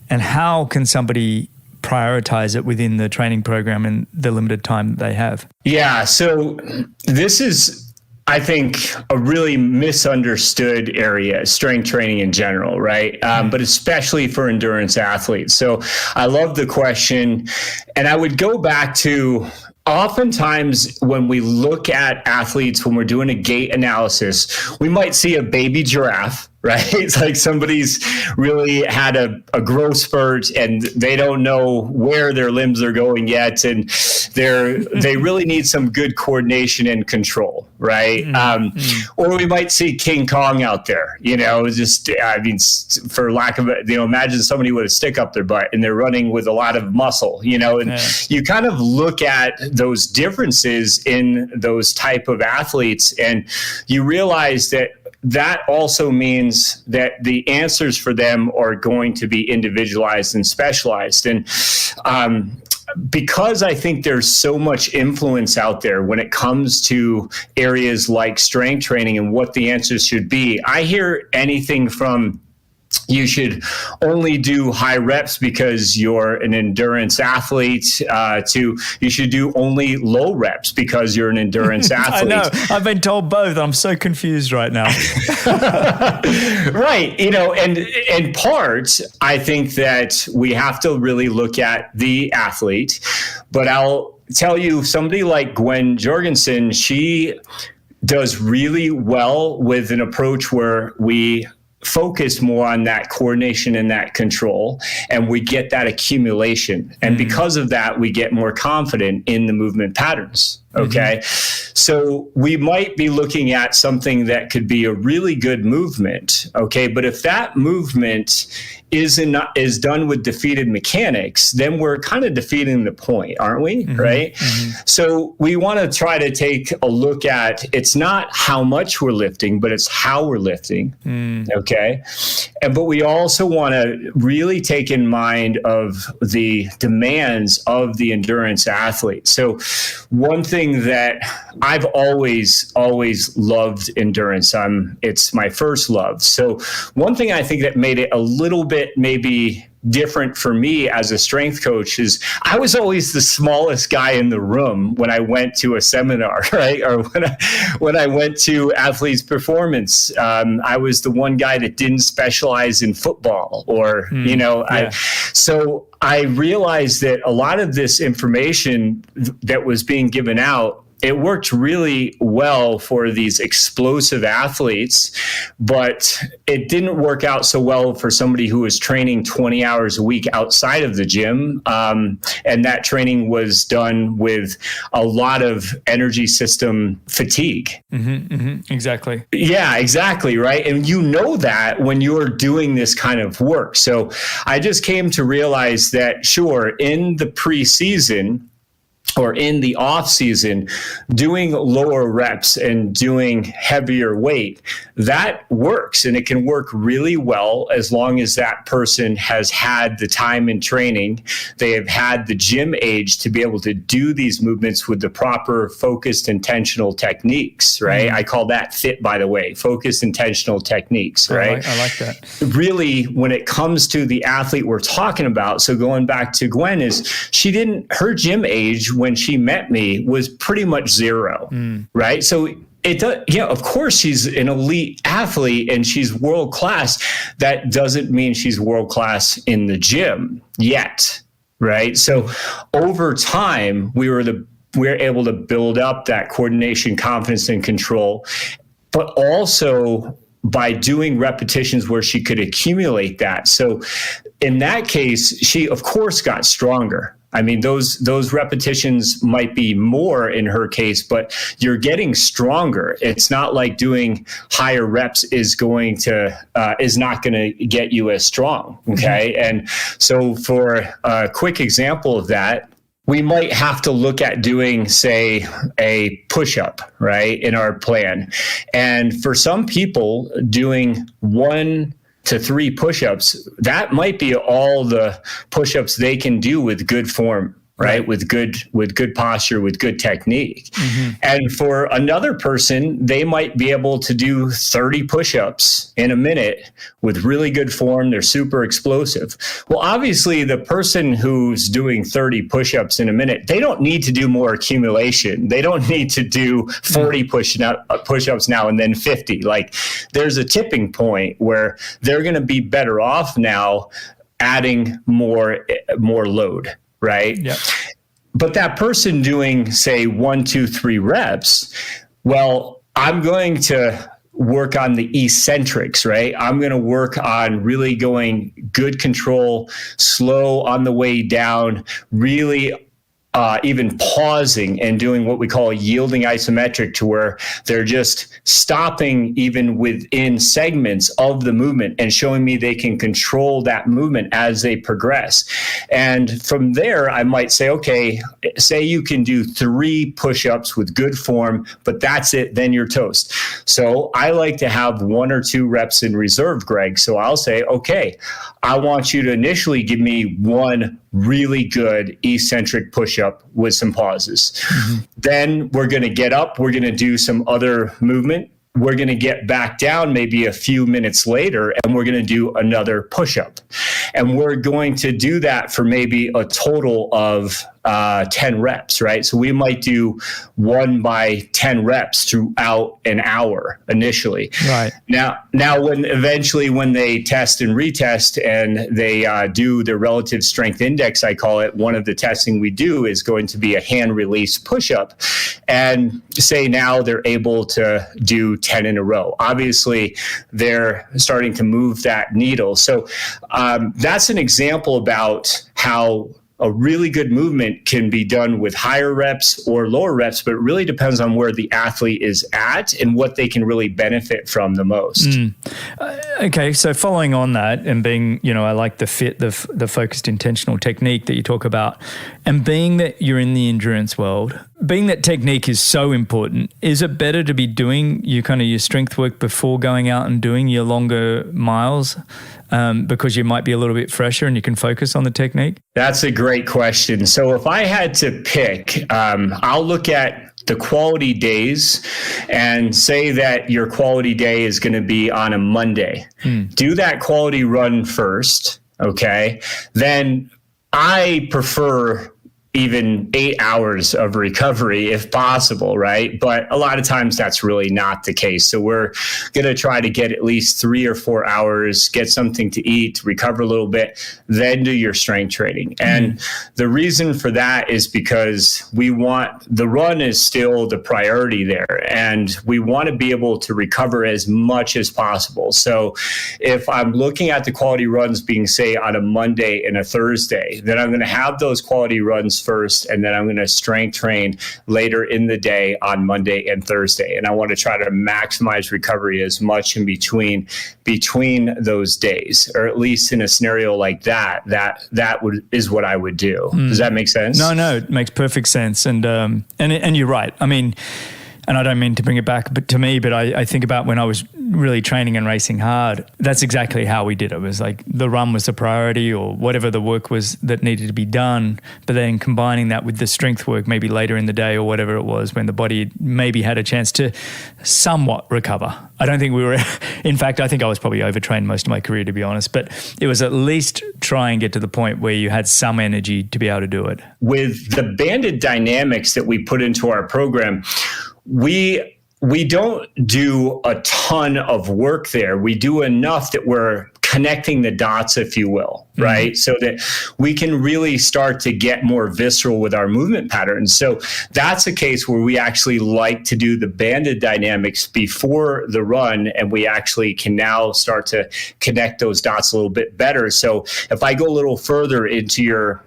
how can somebody prioritize it within the training program and the limited time that they have? Yeah. So this is, I think, a really misunderstood area, strength training in general, right? But especially for endurance athletes. So I love the question. And I would go back to, oftentimes when we look at athletes, when we're doing a gait analysis, we might see a baby giraffe, right? It's like somebody's really had a growth spurt and they don't know where their limbs are going yet. And they really need some good coordination and control, right? Or we might see King Kong out there, for lack of imagine somebody with a stick up their butt and they're running with a lot of muscle, and you kind of look at those differences in those type of athletes and you realize that also means that the answers for them are going to be individualized and specialized. And because I think there's so much influence out there when it comes to areas like strength training and what the answers should be, I hear anything from you should only do high reps because you're an endurance athlete, to you should do only low reps because you're an endurance athlete. I know. I've been told both. I'm so confused right now. Right. And in part, I think that we have to really look at the athlete. But I'll tell you, somebody like Gwen Jorgensen, she does really well with an approach where we focus more on that coordination and that control, and we get that accumulation. And because of that, we get more confident in the movement patterns. Okay. So we might be looking at something that could be a really good movement. Okay. But if that movement is done with defeated mechanics, then we're kind of defeating the point, aren't we? Right. So we want to try to take a look at, it's not how much we're lifting, but it's how we're lifting. Okay. But we also want to really take in mind of the demands of the endurance athlete. So one thing that I've always loved endurance. It's my first love. So one thing I think that made it a little bit maybe different for me as a strength coach is I was always the smallest guy in the room when I went to a seminar, right? Or when I went to Athletes Performance, I was the one guy that didn't specialize in football, or so I realized that a lot of this information that was being given out, it worked really well for these explosive athletes, but it didn't work out so well for somebody who was training 20 hours a week outside of the gym. And that training was done with a lot of energy system fatigue. Exactly. Yeah, exactly. Right. And you know that when you're doing this kind of work. So I just came to realize that, sure, in the preseason, or in the off season, doing lower reps and doing heavier weight, that works. And it can work really well as long as that person has had the time in training. They have had the gym age to be able to do these movements with the proper focused intentional techniques, right? I call that FIT, by the way, focused intentional techniques, right? I like that. Really, when it comes to the athlete we're talking about, so going back to Gwen, is her gym age when she met me was pretty much zero, right? So it does, of course she's an elite athlete and she's world class. That doesn't mean she's world class in the gym yet, right? So over time, we were able to build up that coordination, confidence, and control, but also by doing repetitions where she could accumulate that. So in that case, she of course got stronger. I mean, those repetitions might be more in her case, but you're getting stronger. It's not like doing higher reps is not going to get you as strong. Okay. And so for a quick example of that, we might have to look at doing, say, a push-up, right, in our plan. And for some people, doing 1 to 3 push-ups, that might be all the push-ups they can do with good form, right? With good posture, with good technique. And for another person, they might be able to do 30 push-ups in a minute with really good form. They're super explosive. Well, obviously, the person who's doing 30 push-ups in a minute, they don't need to do more accumulation. They don't need to do 40 push-ups now and then 50. Like, there's a tipping point where they're going to be better off now adding more load. Right? Yep. But that person doing, say, 1, 2, 3 reps, well, I'm going to work on the eccentrics, right? I'm going to work on really going good control, slow on the way down, really even pausing and doing what we call yielding isometric, to where they're just stopping even within segments of the movement and showing me they can control that movement as they progress. And from there, I might say, okay, say you can do 3 push-ups with good form, but that's it, then you're toast. So I like to have 1 or 2 reps in reserve, Greg. So I'll say, okay, I want you to initially give me 1 really good eccentric push-up with some pauses. Then we're going to get up. We're going to do some other movement. we're going to get back down maybe a few minutes later, and we're going to do another push-up. And we're going to do that for maybe a total of 10 reps, right? So we might do 1 by 10 reps throughout an hour initially. Right. Now when they test and retest and they do their relative strength index, I call it, one of the testing we do is going to be a hand release push-up. And say now they're able to do 10 in a row. Obviously, they're starting to move that needle. So that's an example about how a really good movement can be done with higher reps or lower reps, but it really depends on where the athlete is at and what they can really benefit from the most. Okay, so following on that and being, I like the focused intentional technique that you talk about, and being that you're in the endurance world, being that technique is so important, is it better to be doing your strength work before going out and doing your longer miles? Because you might be a little bit fresher and you can focus on the technique? That's a great question. So if I had to pick, I'll look at the quality days and say that your quality day is going to be on a Monday. Do that quality run first, okay? Then I prefer even 8 hours of recovery if possible, right? But a lot of times that's really not the case. So we're going to try to get at least 3 or 4 hours, get something to eat, recover a little bit, then do your strength training. And the reason for that is because the run is still the priority there, and we want to be able to recover as much as possible. So if I'm looking at the quality runs being, say, on a Monday and a Thursday, then I'm going to have those quality runs first, and then I'm going to strength train later in the day on Monday and Thursday. And I want to try to maximize recovery as much in between those days, or at least in a scenario like that is what I would do. Does that make sense? No, it makes perfect sense. And you're right. I mean, and I don't mean to bring it back to me, but I think about when I was really training and racing hard, that's exactly how we did it. It was like the run was the priority, or whatever the work was that needed to be done, but then combining that with the strength work maybe later in the day or whatever it was when the body maybe had a chance to somewhat recover. I don't think we were, in fact, I think I was probably overtrained most of my career, to be honest, but it was at least try and get to the point where you had some energy to be able to do it. With the banded dynamics that we put into our program, we don't do a ton of work there. We do enough that we're connecting the dots, if you will, right? So that we can really start to get more visceral with our movement patterns. So that's a case where we actually like to do the banded dynamics before the run, and we actually can now start to connect those dots a little bit better. So if I go a little further into your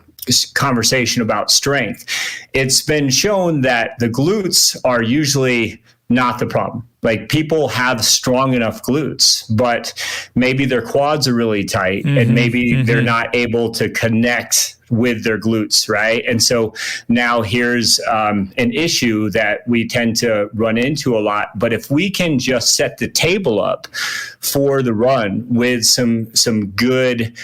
conversation about strength, it's been shown that the glutes are usually not the problem. Like, people have strong enough glutes, but maybe their quads are really tight, and maybe they're not able to connect with their glutes, right? And so now here's an issue that we tend to run into a lot. But if we can just set the table up for the run with some good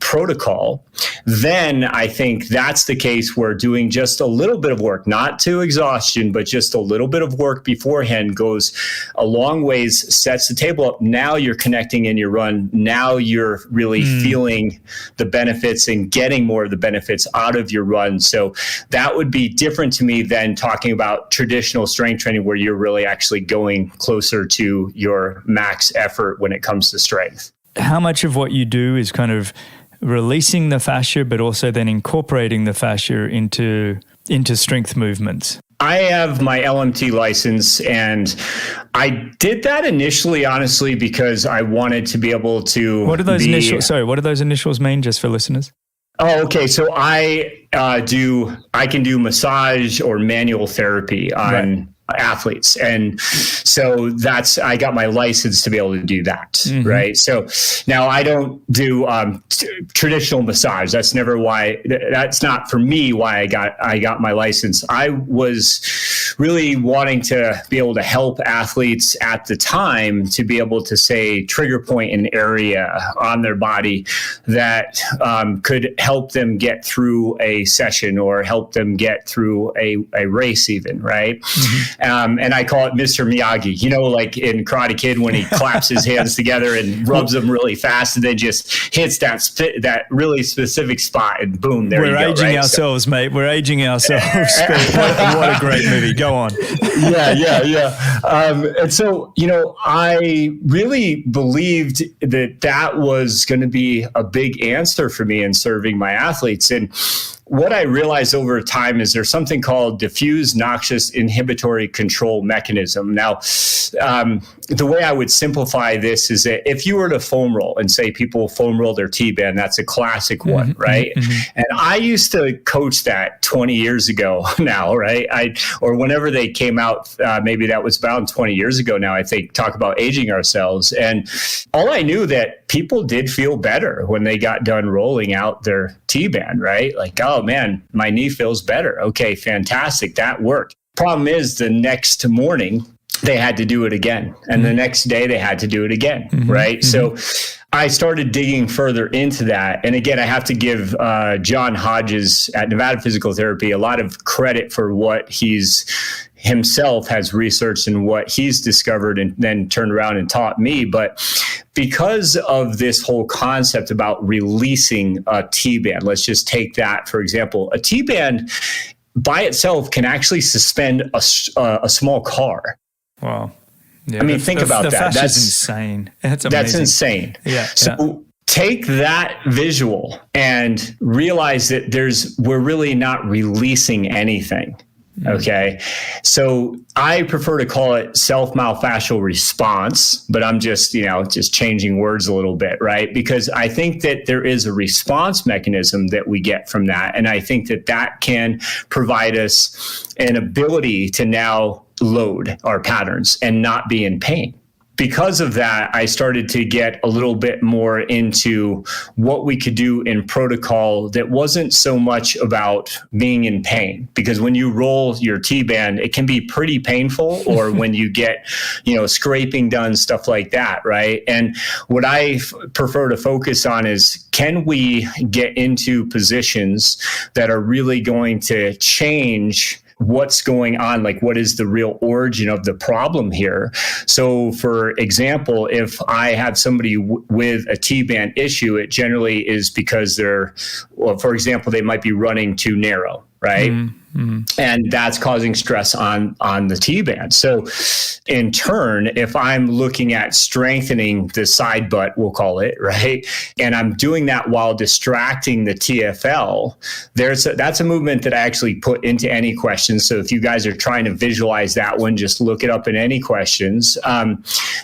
protocol, then I think that's the case where doing just a little bit of work, not to exhaustion, but just a little bit of work beforehand goes a long ways, sets the table up. Now you're connecting in your run. Now you're really feeling the benefits and getting more of the benefits out of your run. So that would be different to me than talking about traditional strength training, where you're really actually going closer to your max effort when it comes to strength. How much of what you do is kind of releasing the fascia, but also then incorporating the fascia into strength movements? I have my LMT license, and I did that initially, honestly, because I wanted to be able to. What do those initials mean, just for listeners? Oh, okay. So I can do massage or manual therapy on athletes. And so I got my license to be able to do that. Right. So now I don't do traditional massage. That's not for me why I got my license. I was really wanting to be able to help athletes at the time to be able to say trigger point an area on their body that could help them get through a session or help them get through a race even, right? Mm-hmm. And I call it Mr. Miyagi, like in Karate Kid when he claps his hands together and rubs them really fast and then just hits that really specific spot and boom, there you go. We're aging ourselves, mate. We're aging ourselves. What a great movie. Go on. Yeah. And so, I really believed that was going to be a big answer for me in serving my athletes. And what I realized over time is there's something called diffuse noxious inhibitory control mechanism. Now, the way I would simplify this is that if you were to foam roll and say people foam roll their T-band, that's a classic one, right? Mm-hmm. And I used to coach that 20 years ago now, right? Or whenever they came out, maybe that was about 20 years ago now, I think, talk about aging ourselves. And all I knew that people did feel better when they got done rolling out their T-band, right? Like, oh man, my knee feels better. Okay, fantastic. That worked. Problem is the next morning, they had to do it again. And the next day they had to do it again, right? Mm-hmm. So I started digging further into that. And again, I have to give John Hodges at Nevada Physical Therapy a lot of credit for what he's himself has researched and what he's discovered and then turned around and taught me. But because of this whole concept about releasing a T-band, let's just take that, for example, a T-band by itself can actually suspend a small car. Wow. Yeah, I mean, think about that. That's insane. That's amazing. That's insane. Yeah. So take that visual and realize that we're really not releasing anything. Okay. So I prefer to call it self-myofascial response, but I'm just changing words a little bit, right? Because I think that there is a response mechanism that we get from that. And I think that can provide us an ability to now load our patterns and not be in pain. Because of that, I started to get a little bit more into what we could do in protocol that wasn't so much about being in pain. Because when you roll your T-band, it can be pretty painful, or when you get, scraping done, stuff like that, right? And what I prefer to focus on is, can we get into positions that are really going to change what's going on, like what is the real origin of the problem here? So for example, if I have somebody with a T-band issue, it generally is because for example, they might be running too narrow, right? Mm-hmm. And that's causing stress on the T-band. So in turn, if I'm looking at strengthening the side butt, we'll call it, right? And I'm doing that while distracting the TFL, that's a movement that I actually put into any questions. So if you guys are trying to visualize that one, just look it up in any questions.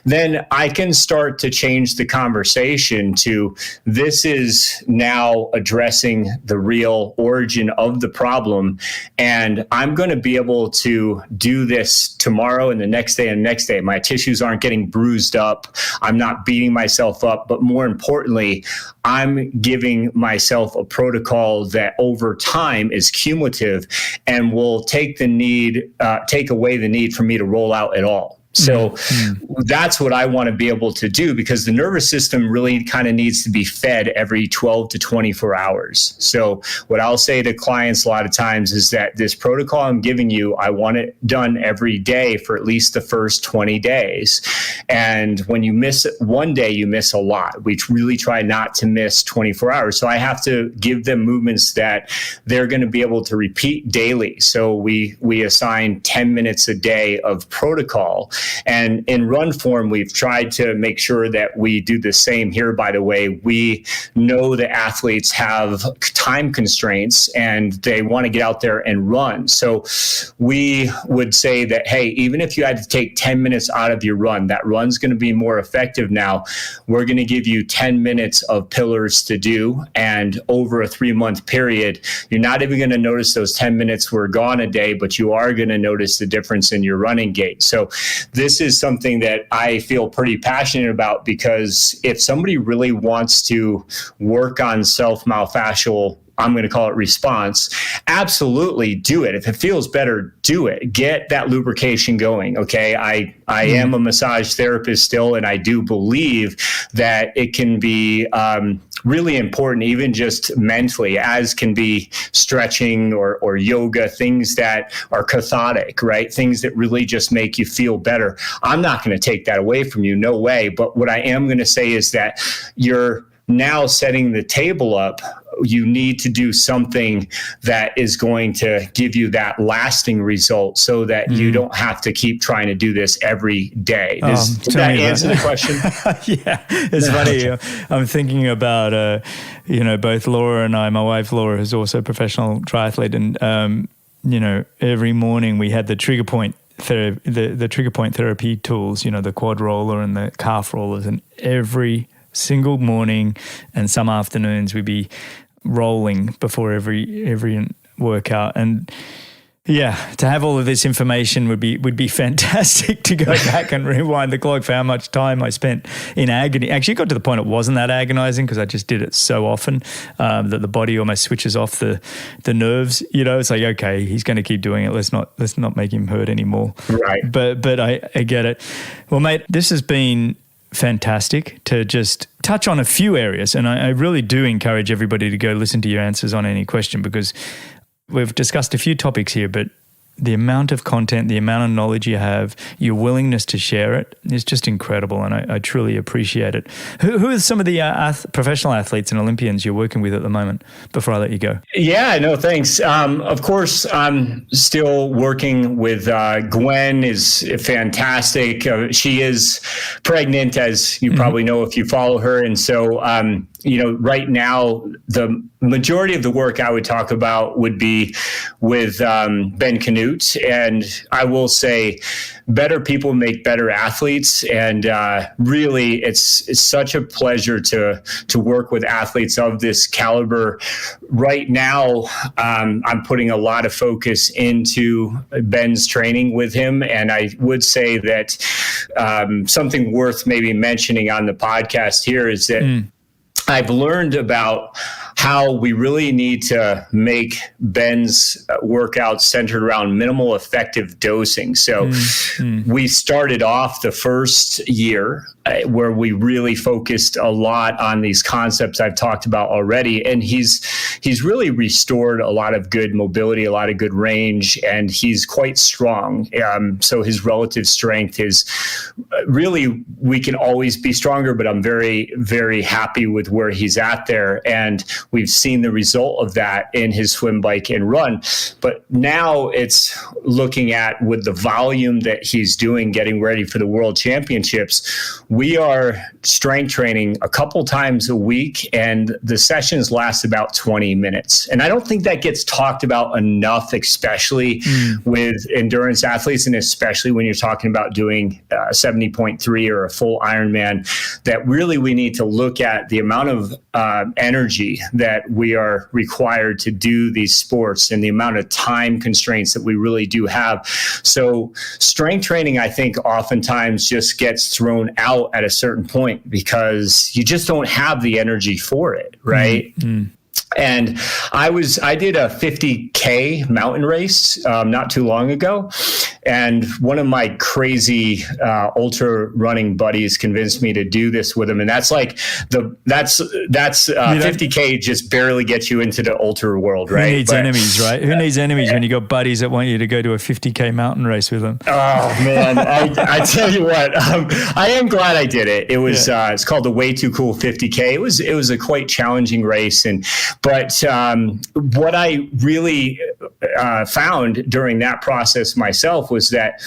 Then I can start to change the conversation to, this is now addressing the real origin of the problem. And I'm going to be able to do this tomorrow and the next day and next day. My tissues aren't getting bruised up. I'm not beating myself up. But more importantly, I'm giving myself a protocol that over time is cumulative and will take away the need for me to roll out at all. So that's what I want to be able to do, because the nervous system really kind of needs to be fed every 12 to 24 hours. So what I'll say to clients a lot of times is that this protocol I'm giving you, I want it done every day for at least the first 20 days. And when you miss one day, you miss a lot. We really try not to miss 24 hours. So I have to give them movements that they're going to be able to repeat daily. So we assign 10 minutes a day of protocol. And in RunFORM, we've tried to make sure that we do the same here. By the way, we know that athletes have time constraints and they want to get out there and run. So we would say that, hey, even if you had to take 10 minutes out of your run, that run's going to be more effective now. We're going to give you 10 minutes of pillars to do. And over a 3-month period, you're not even going to notice those 10 minutes were gone a day, but you are going to notice the difference in your running gait. So this is something that I feel pretty passionate about, because if somebody really wants to work on self-myofascial, I'm going to call it response, absolutely do it. If it feels better, do it. Get that lubrication going. Okay. I am a massage therapist still, and I do believe that it can be really important, even just mentally, as can be stretching or yoga, things that are cathartic, right? Things that really just make you feel better. I'm not going to take that away from you. No way. But what I am going to say is that you're now setting the table up. You need to do something that is going to give you that lasting result so that you don't have to keep trying to do this every day. Does that answer the question? Yeah, it's funny. I'm thinking about, both Laura and I, my wife Laura is also a professional triathlete, and, every morning we had the trigger point the trigger point therapy tools, the quad roller and the calf rollers, and every single morning and some afternoons we'd be rolling before every workout. And yeah, to have all of this information would be fantastic to go back and rewind the clock for how much time I spent in agony. Actually, it got to the point it wasn't that agonizing because I just did it so often that the body almost switches off the nerves. It's like, okay, he's going to keep doing it. Let's not make him hurt anymore. Right. But I get it. Well, mate, this has been fantastic to just touch on a few areas. And I really do encourage everybody to go listen to your answers on any question, because we've discussed a few topics here, but the amount of content, the amount of knowledge you have, your willingness to share it is just incredible, and I truly appreciate it. Who are some of the professional athletes and Olympians you're working with at the moment, before I let you go? Yeah, no, thanks. Of course, I'm still working with Gwen, is fantastic. She is pregnant, as you probably know if you follow her. And so, right now, the majority of the work I would talk about would be with Ben Kanute. And I will say, better people make better athletes. And really, it's such a pleasure to work with athletes of this caliber. Right now, I'm putting a lot of focus into Ben's training with him. And I would say that something worth maybe mentioning on the podcast here is that I've learned about how we really need to make Ben's workouts centered around minimal effective dosing. So we started off the first year where we really focused a lot on these concepts I've talked about already. And he's really restored a lot of good mobility, a lot of good range, and he's quite strong. So his relative strength is really, we can always be stronger, but I'm very, very happy with where he's at there. And we've seen the result of that in his swim, bike, and run. But now it's looking at, with the volume that he's doing, getting ready for the World Championships, we are strength training a couple times a week, and the sessions last about 20 minutes. And I don't think that gets talked about enough, especially with endurance athletes, and especially when you're talking about doing 70.3 or a full Ironman, that really we need to look at the amount of energy that we are required to do these sports and the amount of time constraints that we really do have. So strength training, I think, oftentimes just gets thrown out at a certain point because you just don't have the energy for it, right? And I did a 50K mountain race not too long ago. And one of my crazy ultra running buddies convinced me to do this with him. And that's like 50K just barely gets you into the ultra world, right? Who needs enemies, right? Who needs enemies when you got buddies that want you to go to a 50K mountain race with them? Oh man, I tell you what, I am glad I did it. It was it's called the Way Too Cool 50K. It was a quite challenging race, but what I really found during that process myself was that,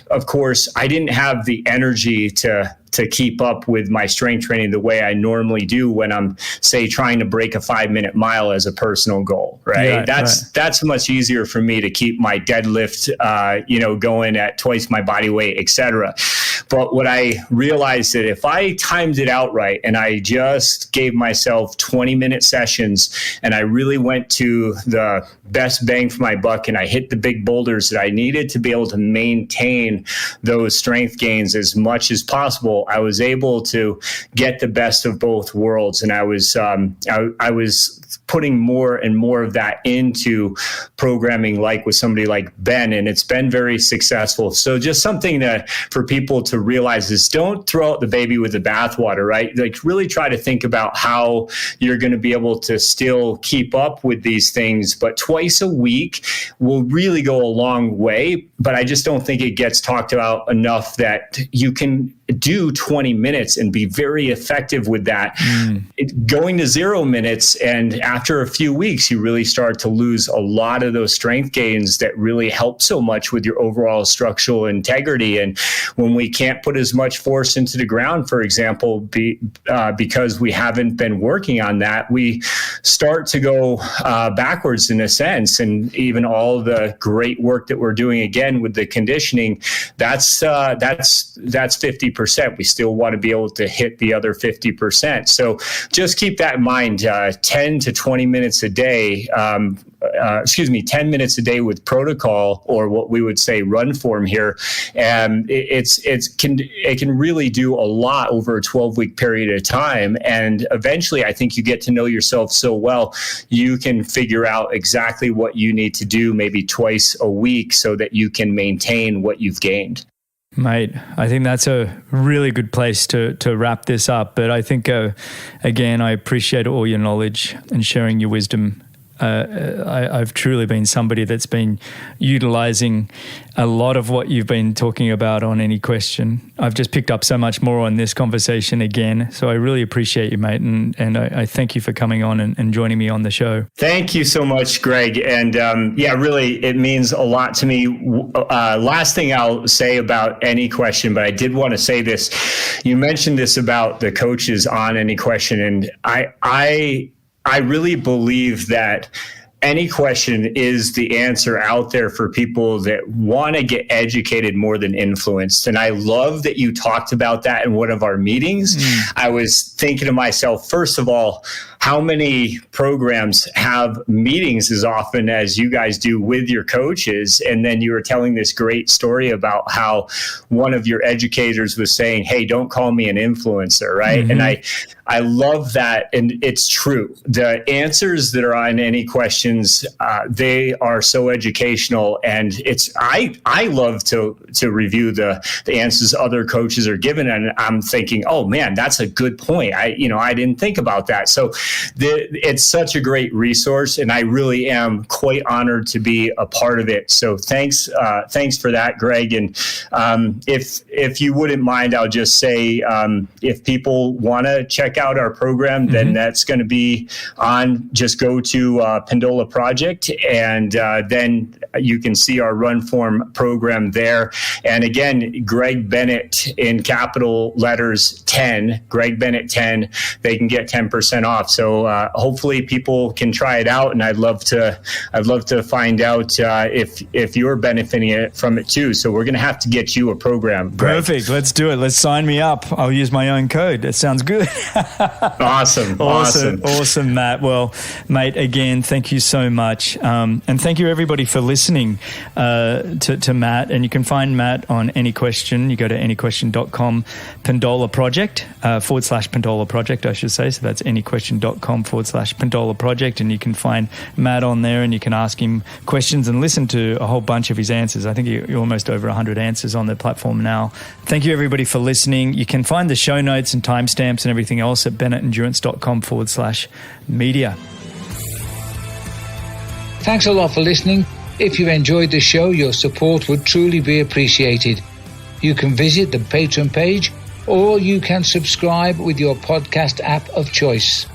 of course, I didn't have the energy to keep up with my strength training the way I normally do when I'm, say, trying to break a 5-minute mile as a personal goal, right? That's much easier for me to keep my deadlift, going at twice my body weight, etc. But what I realized that if I timed it out right and I just gave myself 20-minute sessions and I really went to the best bang for my buck and I hit the big boulders that I needed to be able to maintain those strength gains as much as possible, So I was able to get the best of both worlds. And I was putting more and more of that into programming, like with somebody like Ben, and it's been very successful. So just something for people to realize is don't throw out the baby with the bathwater, right? Like really try to think about how you're going to be able to still keep up with these things, but twice a week will really go a long way. But I just don't think it gets talked about enough that you can do 20 minutes and be very effective with that. Going to 0 minutes, and after a few weeks, you really start to lose a lot of those strength gains that really help so much with your overall structural integrity. And when we can't put as much force into the ground, for example, because we haven't been working on that, we start to go backwards in a sense. And even all the great work that we're doing again with the conditioning, that's 50%. We still want to be able to hit the other 50%. So just keep that in mind. 10 to 20 minutes a day, 10 minutes a day with protocol, or what we would say RunFORM here. And it can really do a lot over a 12-week period of time. And eventually, I think you get to know yourself so well, you can figure out exactly what you need to do maybe twice a week so that you can maintain what you've gained. Mate, I think that's a really good place to wrap this up. But I think, again, I appreciate all your knowledge and sharing your wisdom. I've truly been somebody that's been utilizing a lot of what you've been talking about on Any Question. I've just picked up so much more on this conversation again. So I really appreciate you, mate. And I thank you for coming on and joining me on the show. Thank you so much, Greg. And really, it means a lot to me. Last thing I'll say about Any Question, but I did want to say this. You mentioned this about the coaches on Any Question. And I really believe that Any Question is the answer out there for people that want to get educated more than influenced. And I love that you talked about that in one of our meetings. I was thinking to myself, first of all, how many programs have meetings as often as you guys do with your coaches? And then you were telling this great story about how one of your educators was saying, hey, don't call me an influencer, right? And I love that. And it's true. The answers that are on Any Questions, they are so educational. And I love to review the answers other coaches are given. And I'm thinking, oh man, that's a good point. I didn't think about that. So it's such a great resource, and I really am quite honored to be a part of it. So thanks for that, Greg. And if you wouldn't mind, I'll just say, if people want to check out our program, then that's going to be on. Just go to Pendola Project, and then you can see our RunFORM program there. And again, Greg Bennett in capital letters 10, Greg Bennett 10. They can get 10% off. So hopefully people can try it out, and I'd love to find out if you're benefiting from it too. So we're going to have to get you a program. Greg. Perfect. Let's do it. Let's sign me up. I'll use my own code. That sounds good. Awesome, Matt. Well, mate, again, thank you so much, and thank you everybody for listening to Matt. And you can find Matt on Any Question. You go to anyquestion.com, Pendola Project /Pendola Project, I should say. So that's anyquestion.com/Pendola Project, and you can find Matt on there, and you can ask him questions and listen to a whole bunch of his answers. I think you're almost over 100 answers on the platform now. Thank you everybody for listening. You can find the show notes and timestamps and everything else at bennettendurance.com/media. Thanks a lot for listening. If you enjoyed the show, your support would truly be appreciated. You can visit the Patreon page, or you can subscribe with your podcast app of choice.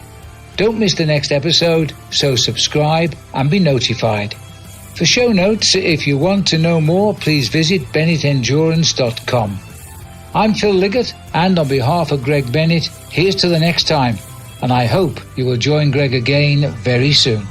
Don't miss the next episode, so subscribe and be notified. For show notes, if you want to know more, please visit bennettendurance.com. I'm Phil Liggett, and on behalf of Greg Bennett, here's to the next time, and I hope you will join Greg again very soon.